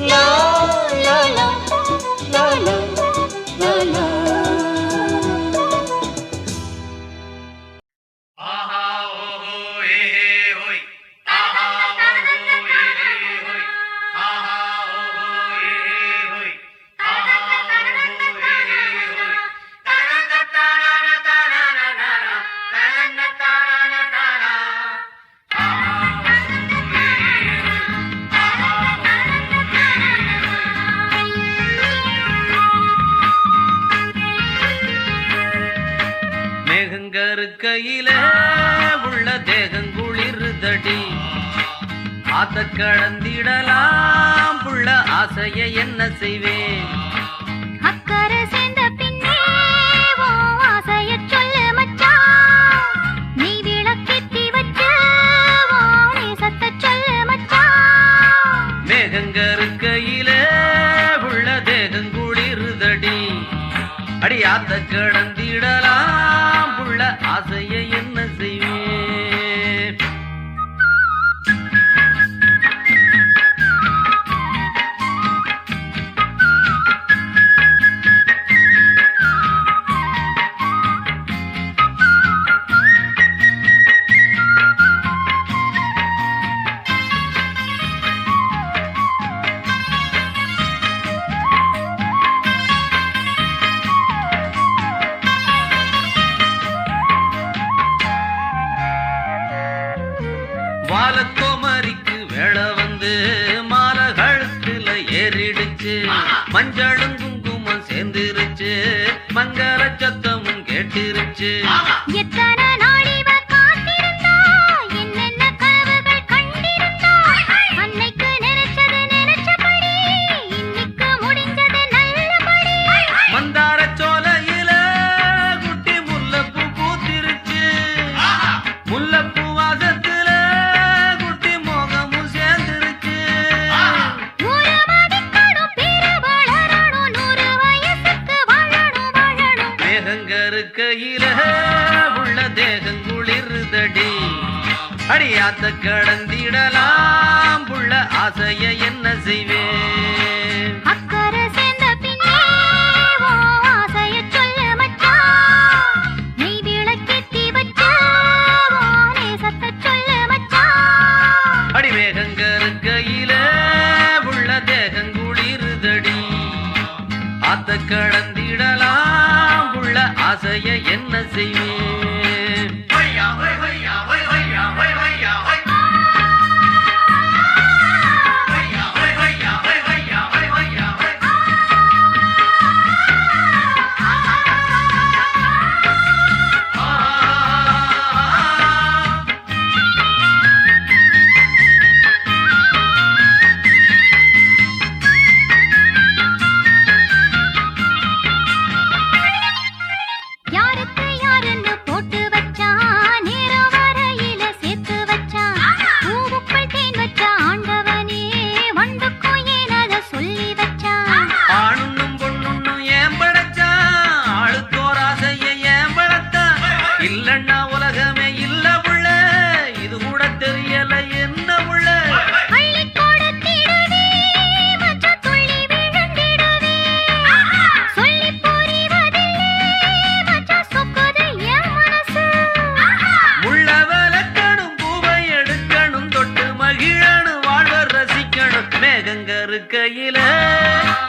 லா லா லா லா லா லா. மேகங்கருக்கையில உள்ள தேகங்குளிருதடி. ஆத்த கடந்திடலாம் புள்ள ஆசைய என்ன செய்வேன்? அக்கறை சேர்ந்த பின்னே உன் ஆசையச் சொல்லு மச்சான். நீ விளக்கேத்தி வச்ச உன் நேசத்தைச் சொல்லு மச்சான். மேகங்கருக்கையில உள்ள தேகங்குளிருதடி. அடி ஆத்த கடந்திடலாம் புள்ள ஆசைய என்ன செய்வேன்? வாலத்தோமரிக்கு வேளை வந்து மாலை கழுத்துல ஏறிடுச்சு. மஞ்சளும் குங்குமம் சேர்ந்துருச்சு. மங்கள சத்தமும் கேட்டிருச்சு. எத்தனை நாள் இவ காத்திருந்தா, என்னென்ன கனவுகள் கண்டிருந்தா. அன்னைக்கு நினைச்சது நினைச்சபடி, இன்னைக்கு முடிஞ்சது நல்லபடி. மந்தார சோலையில குட்டி முல்லைப்பூ பூத்திருச்சு. முல்லைப்பூ வாசத்துல குட்டி மோகமும் சேர்ந்துருச்சு. ஊரமதிக்கணும் பிறவா அடியாத்த கடந்திடலாம் புள்ள ஆசைய என்ன செய்வேன் அக்கறை சேர்ந்த பின்னே உன் ஆசையச் சொல்லு மச்சான். நீ விளக்கேத்தி வச்ச உன் நேசத்தைச் சொல்லு மச்சான். அடிமேகங்கருக்கையில உள்ள தேகங்குளிருதடி ஆத்த கடந்திடலாம் உள்ள ஆசைய என்ன செய்வேன் யாருக்கு யாருன்னு போட்டு வச்சான், நேரம் வரையில சேர்த்து வச்சான். பூவுக்குள் தேன் வச்ச ஆண்டவனே, வண்டுக்கும் ஏன் அத சொல்லி வச்சான். ஆணுன்னும் பொண்ணுன்னும் ஏன் படைச்சான் ஆளுக்கோர் ஆசைய ஏன் படைத்தான் இல்லன்னா உலகமே இல்ல புள்ள இது கூட தெரியல என்ன புள்ள அள்ளிக் கொடுத்திடுவே, மச்சான் துள்ளி விழுந்திடுவே. சொல்லிப் புரிவதில்லை, மச்சான் சொக்குது என் மனசு. முள்ள விளக்கணும் பூவை எடுக்கணும் தொட்டு மகிழணும் வாழ்வர் ரசிக்கணும் மேகங்கருக்கையில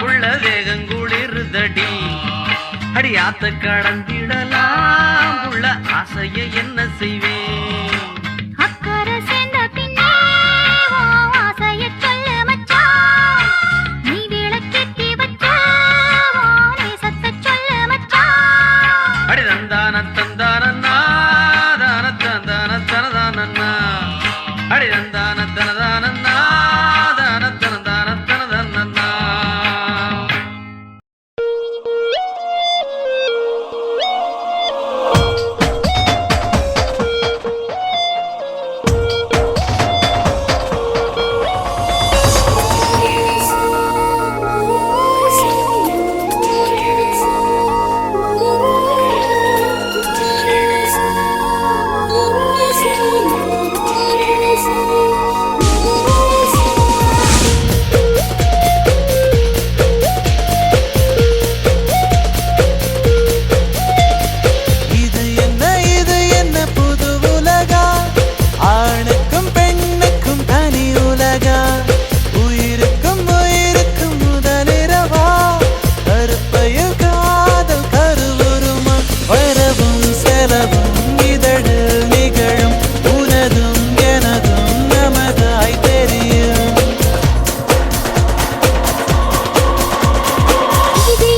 உள்ள தேகங்குளிருதடி அடியாத்த கடந்திடலாம் உள்ள ஆசைய என்ன செய்வேன் அக்கறை சேர்ந்த பின்னே உன் ஆசையச் சொல்லு மச்சான். நீ விளக்கேத்தி வச்ச உன் நேசத்தைச் சொல்லு மச்சான். அடி தந்தான தந்தானன்னா தான தந்தான தனதானன்னா அடி தந்தான தனதானன்னா தான தனதான தனதானன்னா இது என்ன புது உலகா ஆணுக்கும் பெண்ணுக்கும் தனி உலகா உயிருக்கும் உயிருக்கும் முதலிரவா கருப்பையில் காதல் கருவுருமா வரவும் செலவும் இதழில் நிகழும் உனதும் எனதும் நமதாய் தெரியும் இது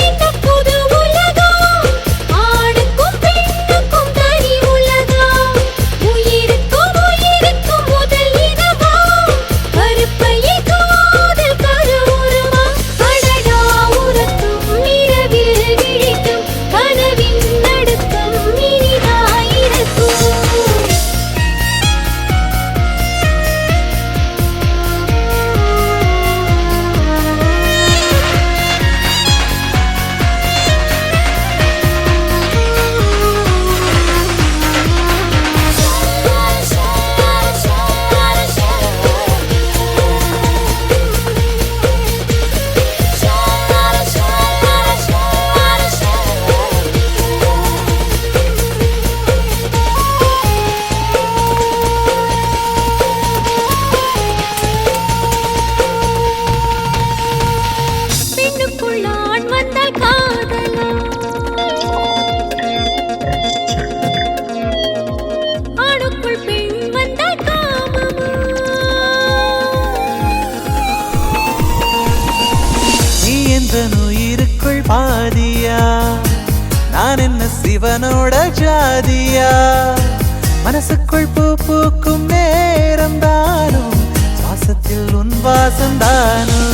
என்ன புது உலகம் ஆணுக்கும் பெண்ணுக்கும் தனி உலகம் உயிருக்கும் உயிருக்கும் முதல் இரவா கருப்பையில் காதல் கருவுருவா அடடா உறக்கும் இரவில் விழிக்கும் கனவின் நடுக்கம் இனிதாயிருக்கும் பெண்ணுக்குள் ஆண் வந்தால் காதலா ஆணுக்குள் பெண் வந்தால் காமமா நீ என்ற உயிருக்குள் பாதியா நான் என்ன சிவனோட ஜாதியா மனசுக்குள் பூ பூக்கும் நேரம் தானும் சுவாசத்தில் உன் வாசம் தானும்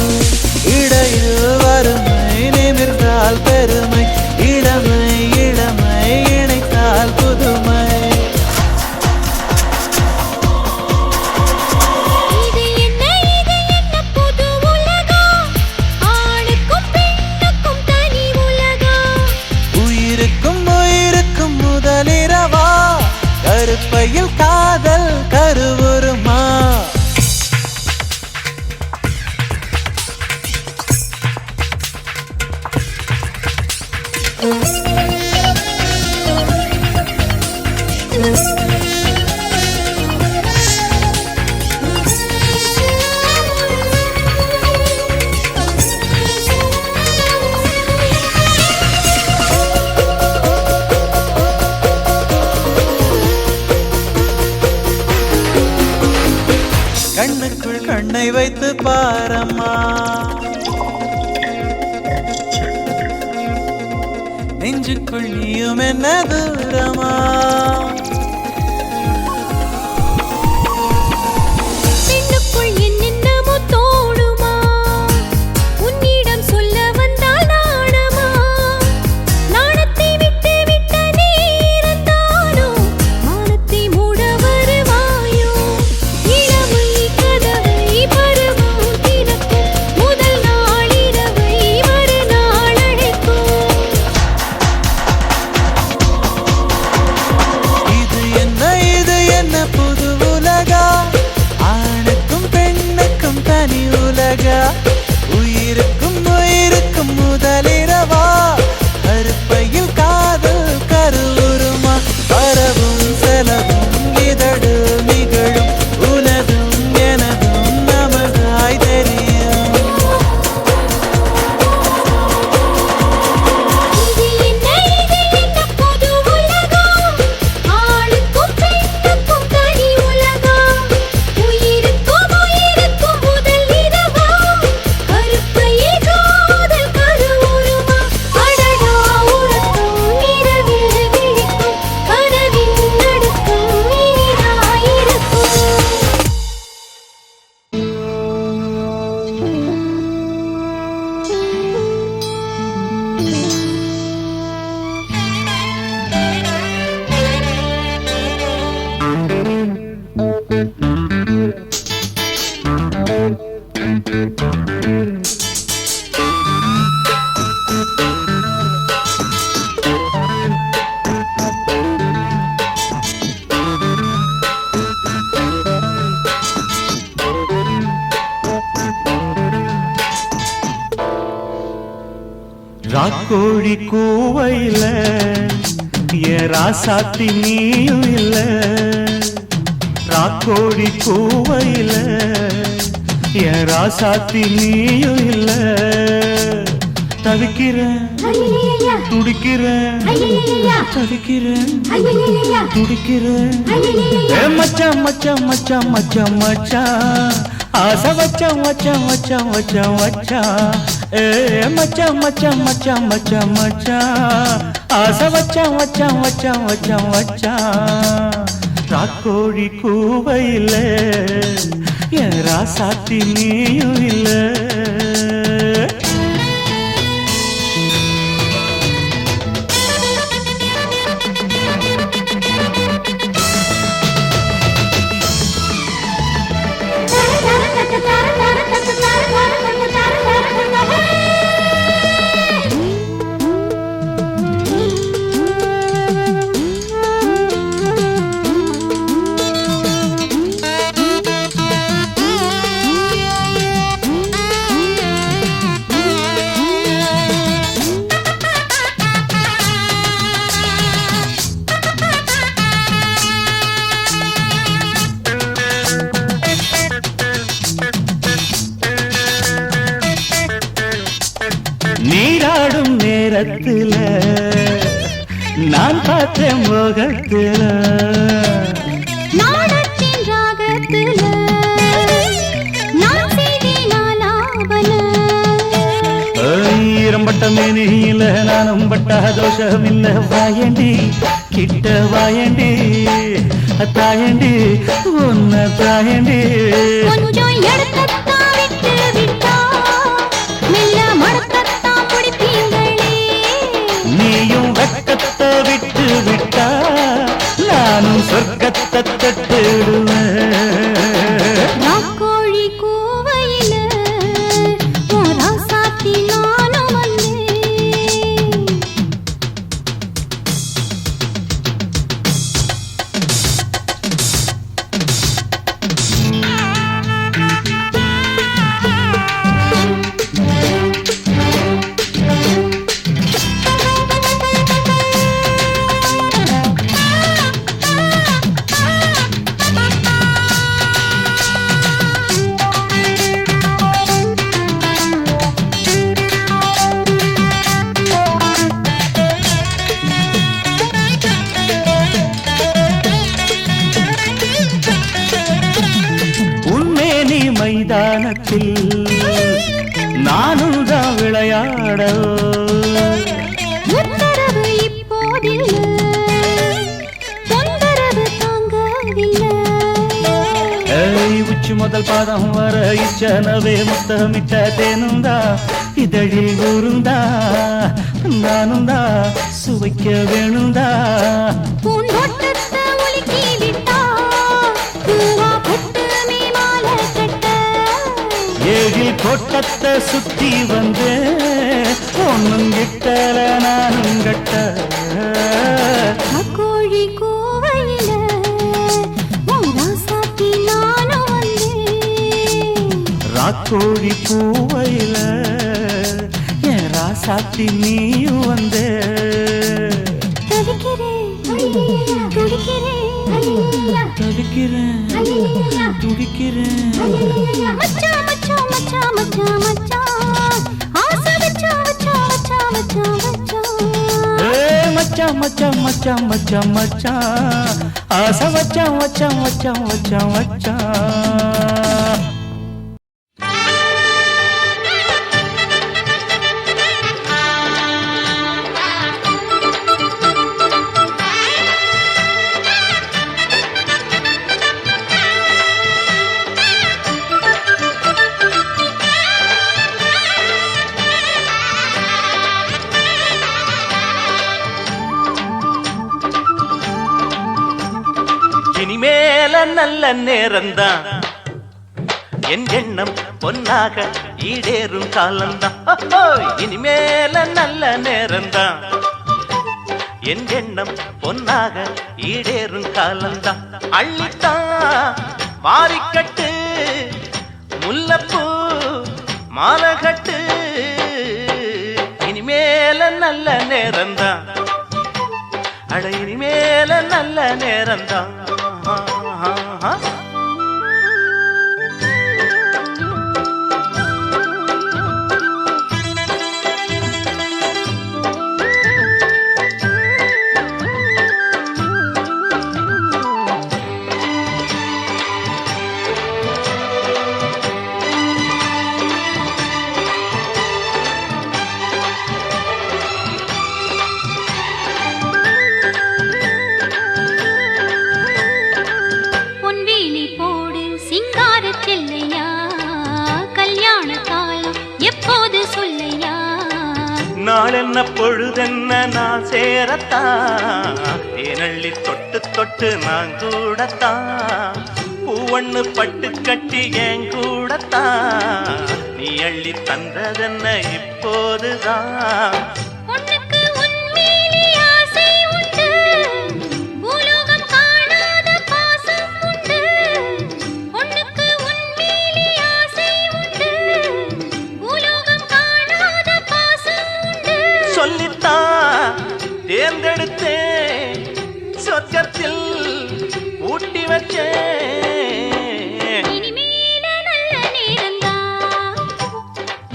இடையில் வறுமை நிமிர்ந்தால் பெருமை இளமை இளமை இணைத்தால் புதுமை இது என்ன புது உலகம் ஆணுக்கும் பெண்ணுக்கும் தனி உலகம் உயிருக்கும் உயிருக்கும் முதலிரவா கருப்பையில் காதல் கண்ணுக்குள் கண்ணை வைத்து பாரம்மா, நெஞ்சுக்குள் நீயும் என்ன தூரமா. பெண்ணுக்குள் என்னென்னமோ தோணுமா, உன்னிடம் சொல்ல வந்தால் நாணமா. நாணத்தை விட்டு விட்ட நீ இருந்தாலோ மானத்தை மூட வருவாயோ. இளமை கதவை பருவம் திறக்கும், முதல் நாள் இரவை மறுநாள் அழைக்கும். இது என்ன புது உலகா, ஆணுக்கும் பெண்ணுக்கும் தனி உலகா, உயிருக்கும் உயிருக்கும் முதலிரவா, கருப்பையில் காதல் கருவுருமா, வரவும் செலவும் இதழு நிகழும், உனதும் எனதும் நமதாய் தெரியும். இது என்ன புது உலகம், ஆணுக்கும் பெண்ணுக்கும் தனி உலகம், உயிருக்கும் உயிருக்கும் முதல் இரவா, கருப்பையில் காதல் கருவுருமா. அடடா உறக்கம் இரவில் விழிக்கும், கனவின் நடுக்கம் இனிதாயிருக்கும். ராக்கோழி கூவையில என் ராசாத்தி நீயும் இல்ல, ராக்கோழி கூவையில என் ராசாத்தி நீயும் இல்ல. தவிக்கிறேன் துடிக்கிறேன், தவிக்கிறேன் துடிக்கிறேன். ஏ மச்சான் மச்சான் மச்சான் மச்சான் மச்சான், ஆசை வச்சான் வச்சான் வச்சான் வச்சான் வச்சான். ஏ மச்சான் மச்சான் மச்சான் மச்சான் மச்சான், ஆசை வச்சான் வச்சான் வச்சான் வச்சான் வச்சான். ராக்கோழி கூவையில என் ராசாத்தி நீயும் இல்ல. நீராடும் நேரத்துல நான் பார்த்தேன் முகத்துல, நாடத்தின் ராகத்துல நான் செய்தேன் ஆலாபன. ஈரம்பட்ட மேனியில நானும் பட்ட தோஷம் இல்ல. வாயண்டி கிட்ட வாயண்டி தாயண்டி உன்ன தாயண்டி. கொஞ்சம் எடுத்தத்தான் விட்டு விட்டா மெல்ல மடக்கத்தான் பிடிப்பீங்களே. நீயும் வெக்கத்தை விட்டு விட்டா நானும் சொர்க்கத்தை தட்டிடுவேன். ராக்கோழி கூவையில உன் ராசாத்தி நானும் வந்தேன். மைதானத்தில் நானும் தான் விளையாட உத்தரவு இப்போதில்லை, தொந்தரவு தாங்கவில்லை. உச்சி முதல் பாதம் வர இச்சனவே முத்தமிட்ட தேனுந்தா இதழில் ஊருந்தா நானுந்தா சுவைக்க வேணுந்தா பூந்தோட்டத்தை ஒழுக்கி விட்டா பூவா பட்டு மேமாலை கட்ட ஏழில் கோட்டத்தை சுத்தி வந்து ஒன்னும் கிட்டல நானும் கட்ட கோழி கூவையில ராசாத்தி நானும் வந்தேன். ராக்கோழி பூவையில என் ராசாத்தி நீயும் வந்து தவிக்கிறேன், துடிக்கிறேன், தவிக்கிறேன் துடிக்கிறேன் மச்சான் மச்சான் மச்சான் மச்சான் மச்சான் ஆசை வச்சான் வச்சான் வச்சான் வச்சான் வச்சான் மச்சான் மச்சான் மச்சான் மச்சான் மச்சான் ஆசை வச்சான் வச்சான் வச்சான் வச்சான் வச்சான் இனிமேல நல்ல நேரம்தான், என் எண்ணம் பொன்னாக ஈடேறும் காலம்தான். இனிமேல நல்ல நேரம்தான், என் எண்ணம் பொன்னாக ஈடேறும் காலம்தான். அள்ளித்தான் வாரிக்கட்டு முல்லப்பூ மாலகட்டு, இனிமேல நல்ல நேரம்தான், அட இனிமேல நல்ல நேரம்தான். நாளென்ன பொழுதென்ன நான் சேரத்தான், தேனள்ளி தொட்டு தொட்டு நான் கூடத்தான், பூவண்ணு பட்டு கட்டி என் கூடத்தான், நீ அள்ளி தந்ததென்ன இப்போதுதான். சொல்லித்தான் தேர்ந்தெடுத்தேன், சொர்க்கத்தில் ஊட்டி வச்சேன். இனிமேல நல்ல நேரம்தான்,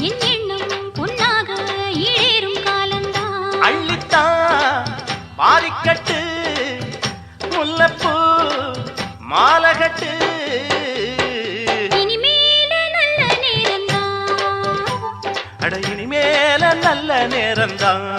என் எண்ணம் பொன்னாக ஈடேறும் காலம்தான். அள்ளித்தான் பாரிக்கட்டு முல்லப்பூ மாலகட்டு, இனிமேல நல்ல நேரம்தான், அட இனிமேல நல்ல நேரம்தான்.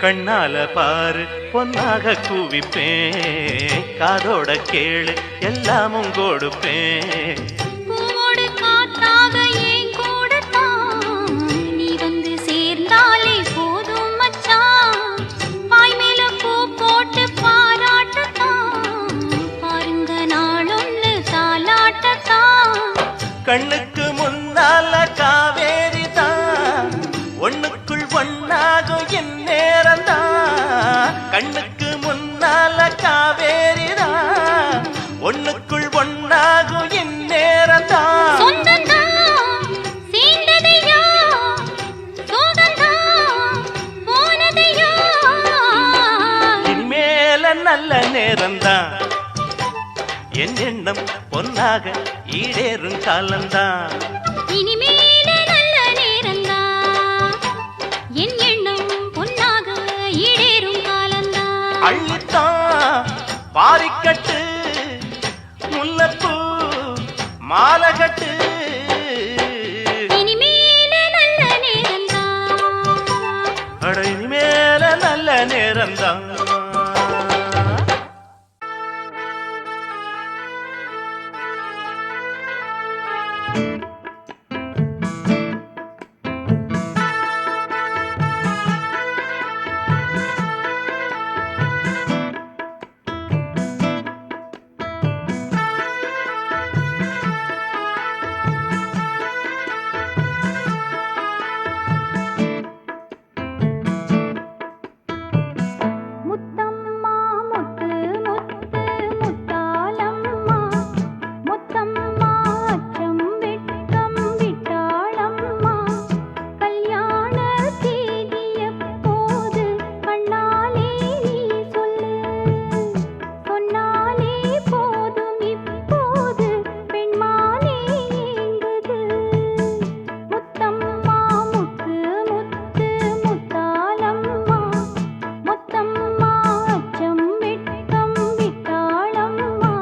கண்ணால பாரு பொன்னாக கூவிப்பேன், காதோட கேளு எல்லாமும் கொடுப்பேன். பூவோடு காத்தாக ஏன் கூடத்தான், நீ வந்து சேர்ந்தாலே போதும் மச்சான். பாய் மேல பூ போட்டு பாராட்டத்தான், பாருங்க நாளொன்னு தாலாட்டத்தான். கண்ணுக்கு முன்னால காவேரி தான், ஒண்ணுக்குள் ஒன்னாகும் என் நேரம்தான். கண்ணுக்கு முன்னால காவேரி தான், ஒண்ணுக்குள் ஒன்னாகும் என் எண்ணம் பொன்னாக ஈடேறும் காலந்தான். இனிமேல நல்ல நேரந்தான், என் எண்ணம் பொன்னாக ஈடேறும் காலந்தான். அள்ளித்தான் பாரிக்கட்டு முல்லப்பூ மாலகட்டு, இனிமேல நல்ல நேரந்தான், அட இனிமேல நல்ல நேரம்தான். முத்தம்மா முத்து முத்து முத்தாலம்மா, முத்தம்மா அச்சம் வெட்கம் விட்டாளம்மா. கல்யாண தேதி எப்போது கண்ணாலே நீ சொல்லு, சொன்னாலே போதும் இப்போது பெண்மானே ஏங்குது. முத்தம்மா முத்து முத்து முத்தாலம்மா, முத்தம்மா அச்சம் வெட்கம் விட்டாளம்மா.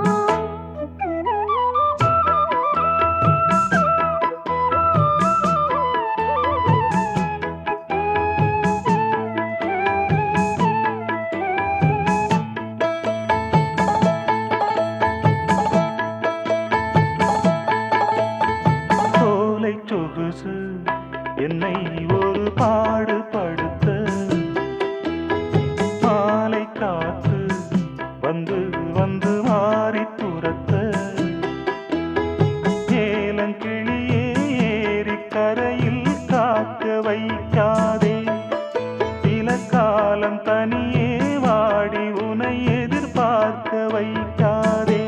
சோலை சொகுசு என்னை ஒரு பாடுபடுத்த, மாலை காத்து வந்து வந்து மாறி துரத்த, ஏலங்கிளியே ஏறி கரையில் காக்க வைக்காதே, சில காலம் தனியே வாடி உனை எதிர்பார்க்க வைக்காதே.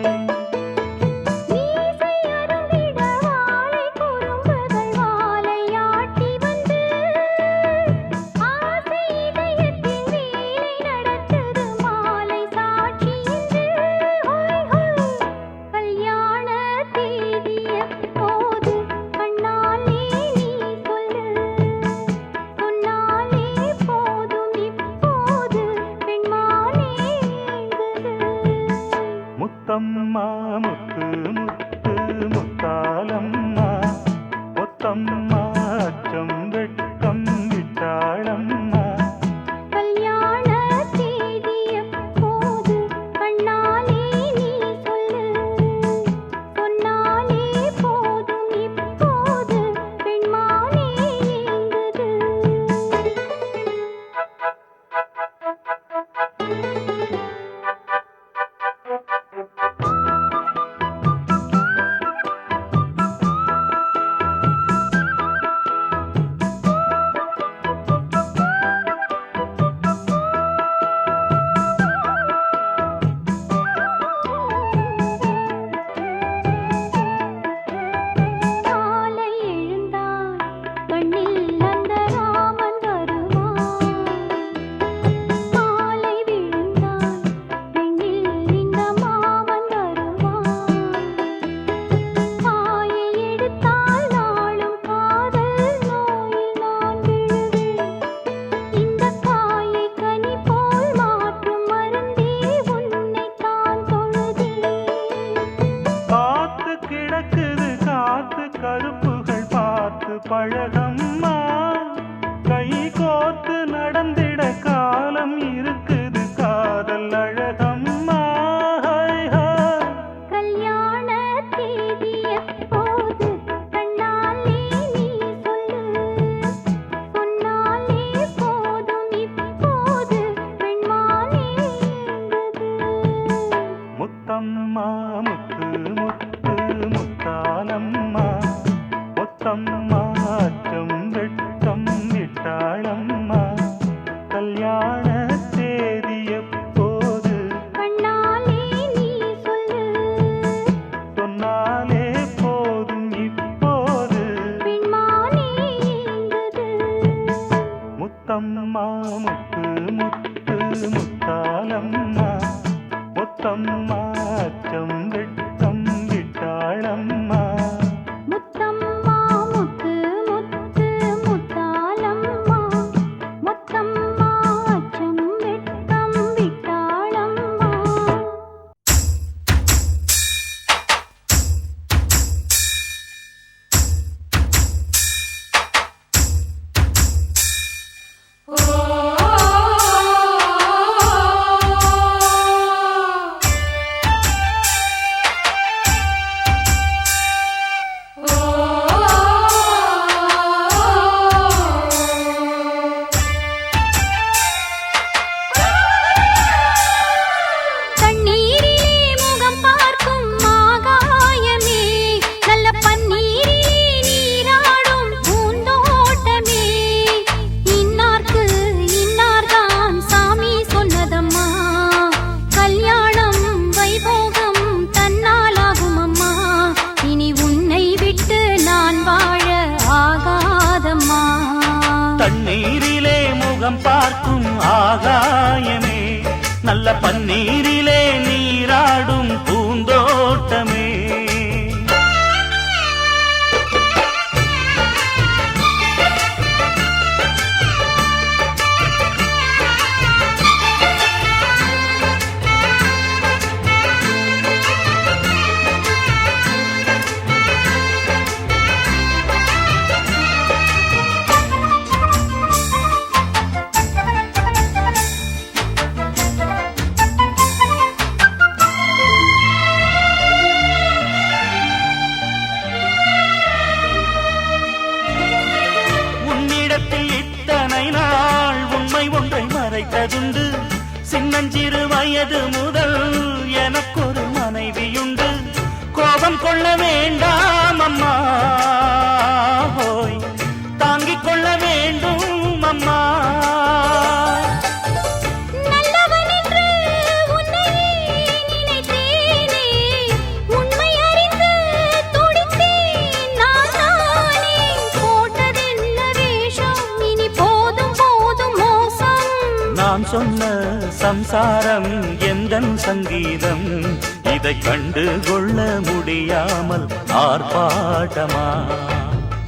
மீசை அருந்திட வாழை குறும்புகள் வாலையாட்டி வந்து, ஆசை இதயத்தில் வேலை நடத்துது மாலை சாட்சி என்று. ஹோய் ஹோய், கல்யாண தேதி எப்போது கண்ணாலே நீ சொல்லு, சொன்னாலே போதும் இப்போது பெண்மானே ஏங்குது. முத்தம்மா முத்து முத்து முத்தாலம்மா, முத்தம்மா அச்சம் வெட்கம் விட்டாளம்மா. கல்யாண தேதி எப்போது கண்ணாலே நீ சொல்லு, சொன்னாலே போதும் இப்போது பெண்மானே ஏங்குது. காலை எழுந்தான் கண்ணில் அந்த ராமன் வருவான், மாலை விழுந்தான் பெண்ணில் இந்த மாமன் வருவான். காயை எடுத்தால் நாளும் காதல் நோயில் நான் விழுவேன், இந்த காயை கனி போல் மாற்றும் மருந்தே உன்னைத்தான் தொழுதேன். காத்து கிடக்குது காத்து கருப்புகள் பார்த்து பழகம்மா, கை கோர்த்து நடந்திட காலம் இருக்குது காதல் அழகம்மா. High high. கல்யாண தேதி எப்போது கண்ணாலே நீ சொல்லு, சொன்னாலே போதும் இப்போது பெண்மானே ஏங்குது. முத்தம்மா முத்து முத்து முத்தாலம்மா, முத்தம்மா அச்சம் வெட்கம் விட்டாளம்மா. கல்யாண தேதி எப்போது கண்ணாலே நீ சொல்லு, சொன்னாலே போதும் இப்போது பெண்மானே ஏங்குது. முத்தம்மா முத்து முத்து முத்தாலம்மா, முத்தம்மா அச்சம் வெட்கம் பன்னீரிலே நீராடும் பூந்தோட்டமே. இத்தனை நாள் உண்மை ஒன்றை மறைத்ததுண்டு. சின்னஞ்சிறு வயது முதல் எனக்கொரு மனைவியுண்டு. கோபம் கொள்ள வேண்டாம் அம்மா, தாங்கிக் கொள்ள வேண்டும் அம்மா. நான் சொன்ன சம்சாரம் எந்தன் சங்கீதம், இதை கண்டு கொள்ள முடியாமல் ஆர்ப்பாட்டமா?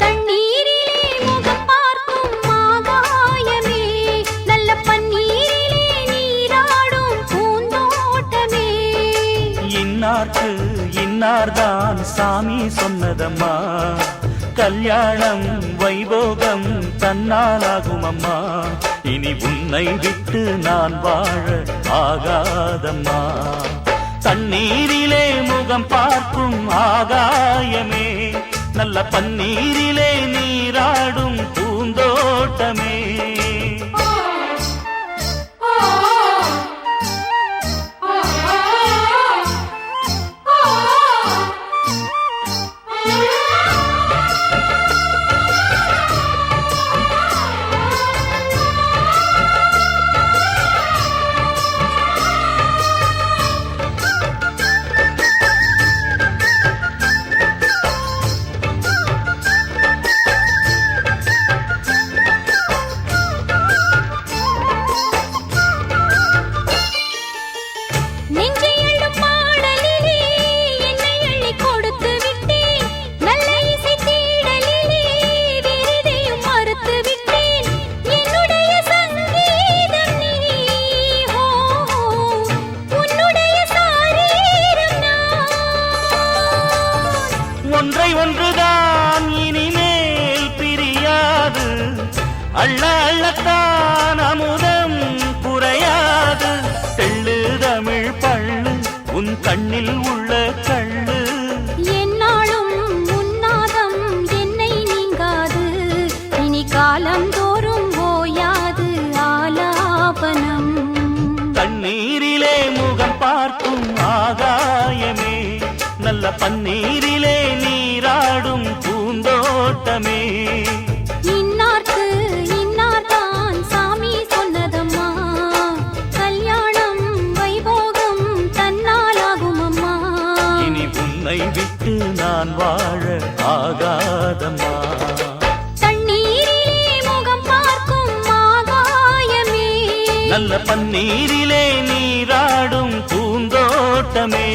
தண்ணீரிலே முகம் பார்க்கும் ஆகாயமே, நல்ல பன்னீரிலே நீராடும் பூந்தோட்டமே. இன்னார்க்கு இன்னார்தான் சாமி சொன்னதம்மா, கல்யாணம் வைபோகம் தன்னாலாகும் அம்மா. இனி உன்னை விட்டு நான் வாழ ஆகாதம்மா. தண்ணீரிலே முகம் பார்க்கும் ஆகாயமே, நல்ல பன்னீரிலே நீராடும் பூந்தோட்டமே. ஒன்றை ஒன்றுதான் இனிமேல் பிரியாது, அள்ள அள்ளத்தான் அமுதம் குறையாது. தெள்ளு தமிழ் பள்ளு உன் கண்ணில் உள்ள கள்ளு, என்னாலும் உன்னாதம் என்னை நீங்காது. இனி காலம் தோறும் ஓயாது ஆலாபனம். தண்ணீரிலே முகம் பார்க்கும் ஆகாயமே, நல்ல பன்னீரிலே நீராடும் பூந்தோட்டமே. இன்னார்க்கு இன்னார்தான் சாமி சொன்னதம்மா, கல்யாணம் வைபோகம் தன்னாலாகும் அம்மா. இனி உன்னை விட்டு நான் வாழ ஆகாதம்மா. தண்ணீரிலே முகம் பார்க்கும் ஆகாயமே, நல்ல பன்னீரிலே நீராடும் பூந்தோட்டமே.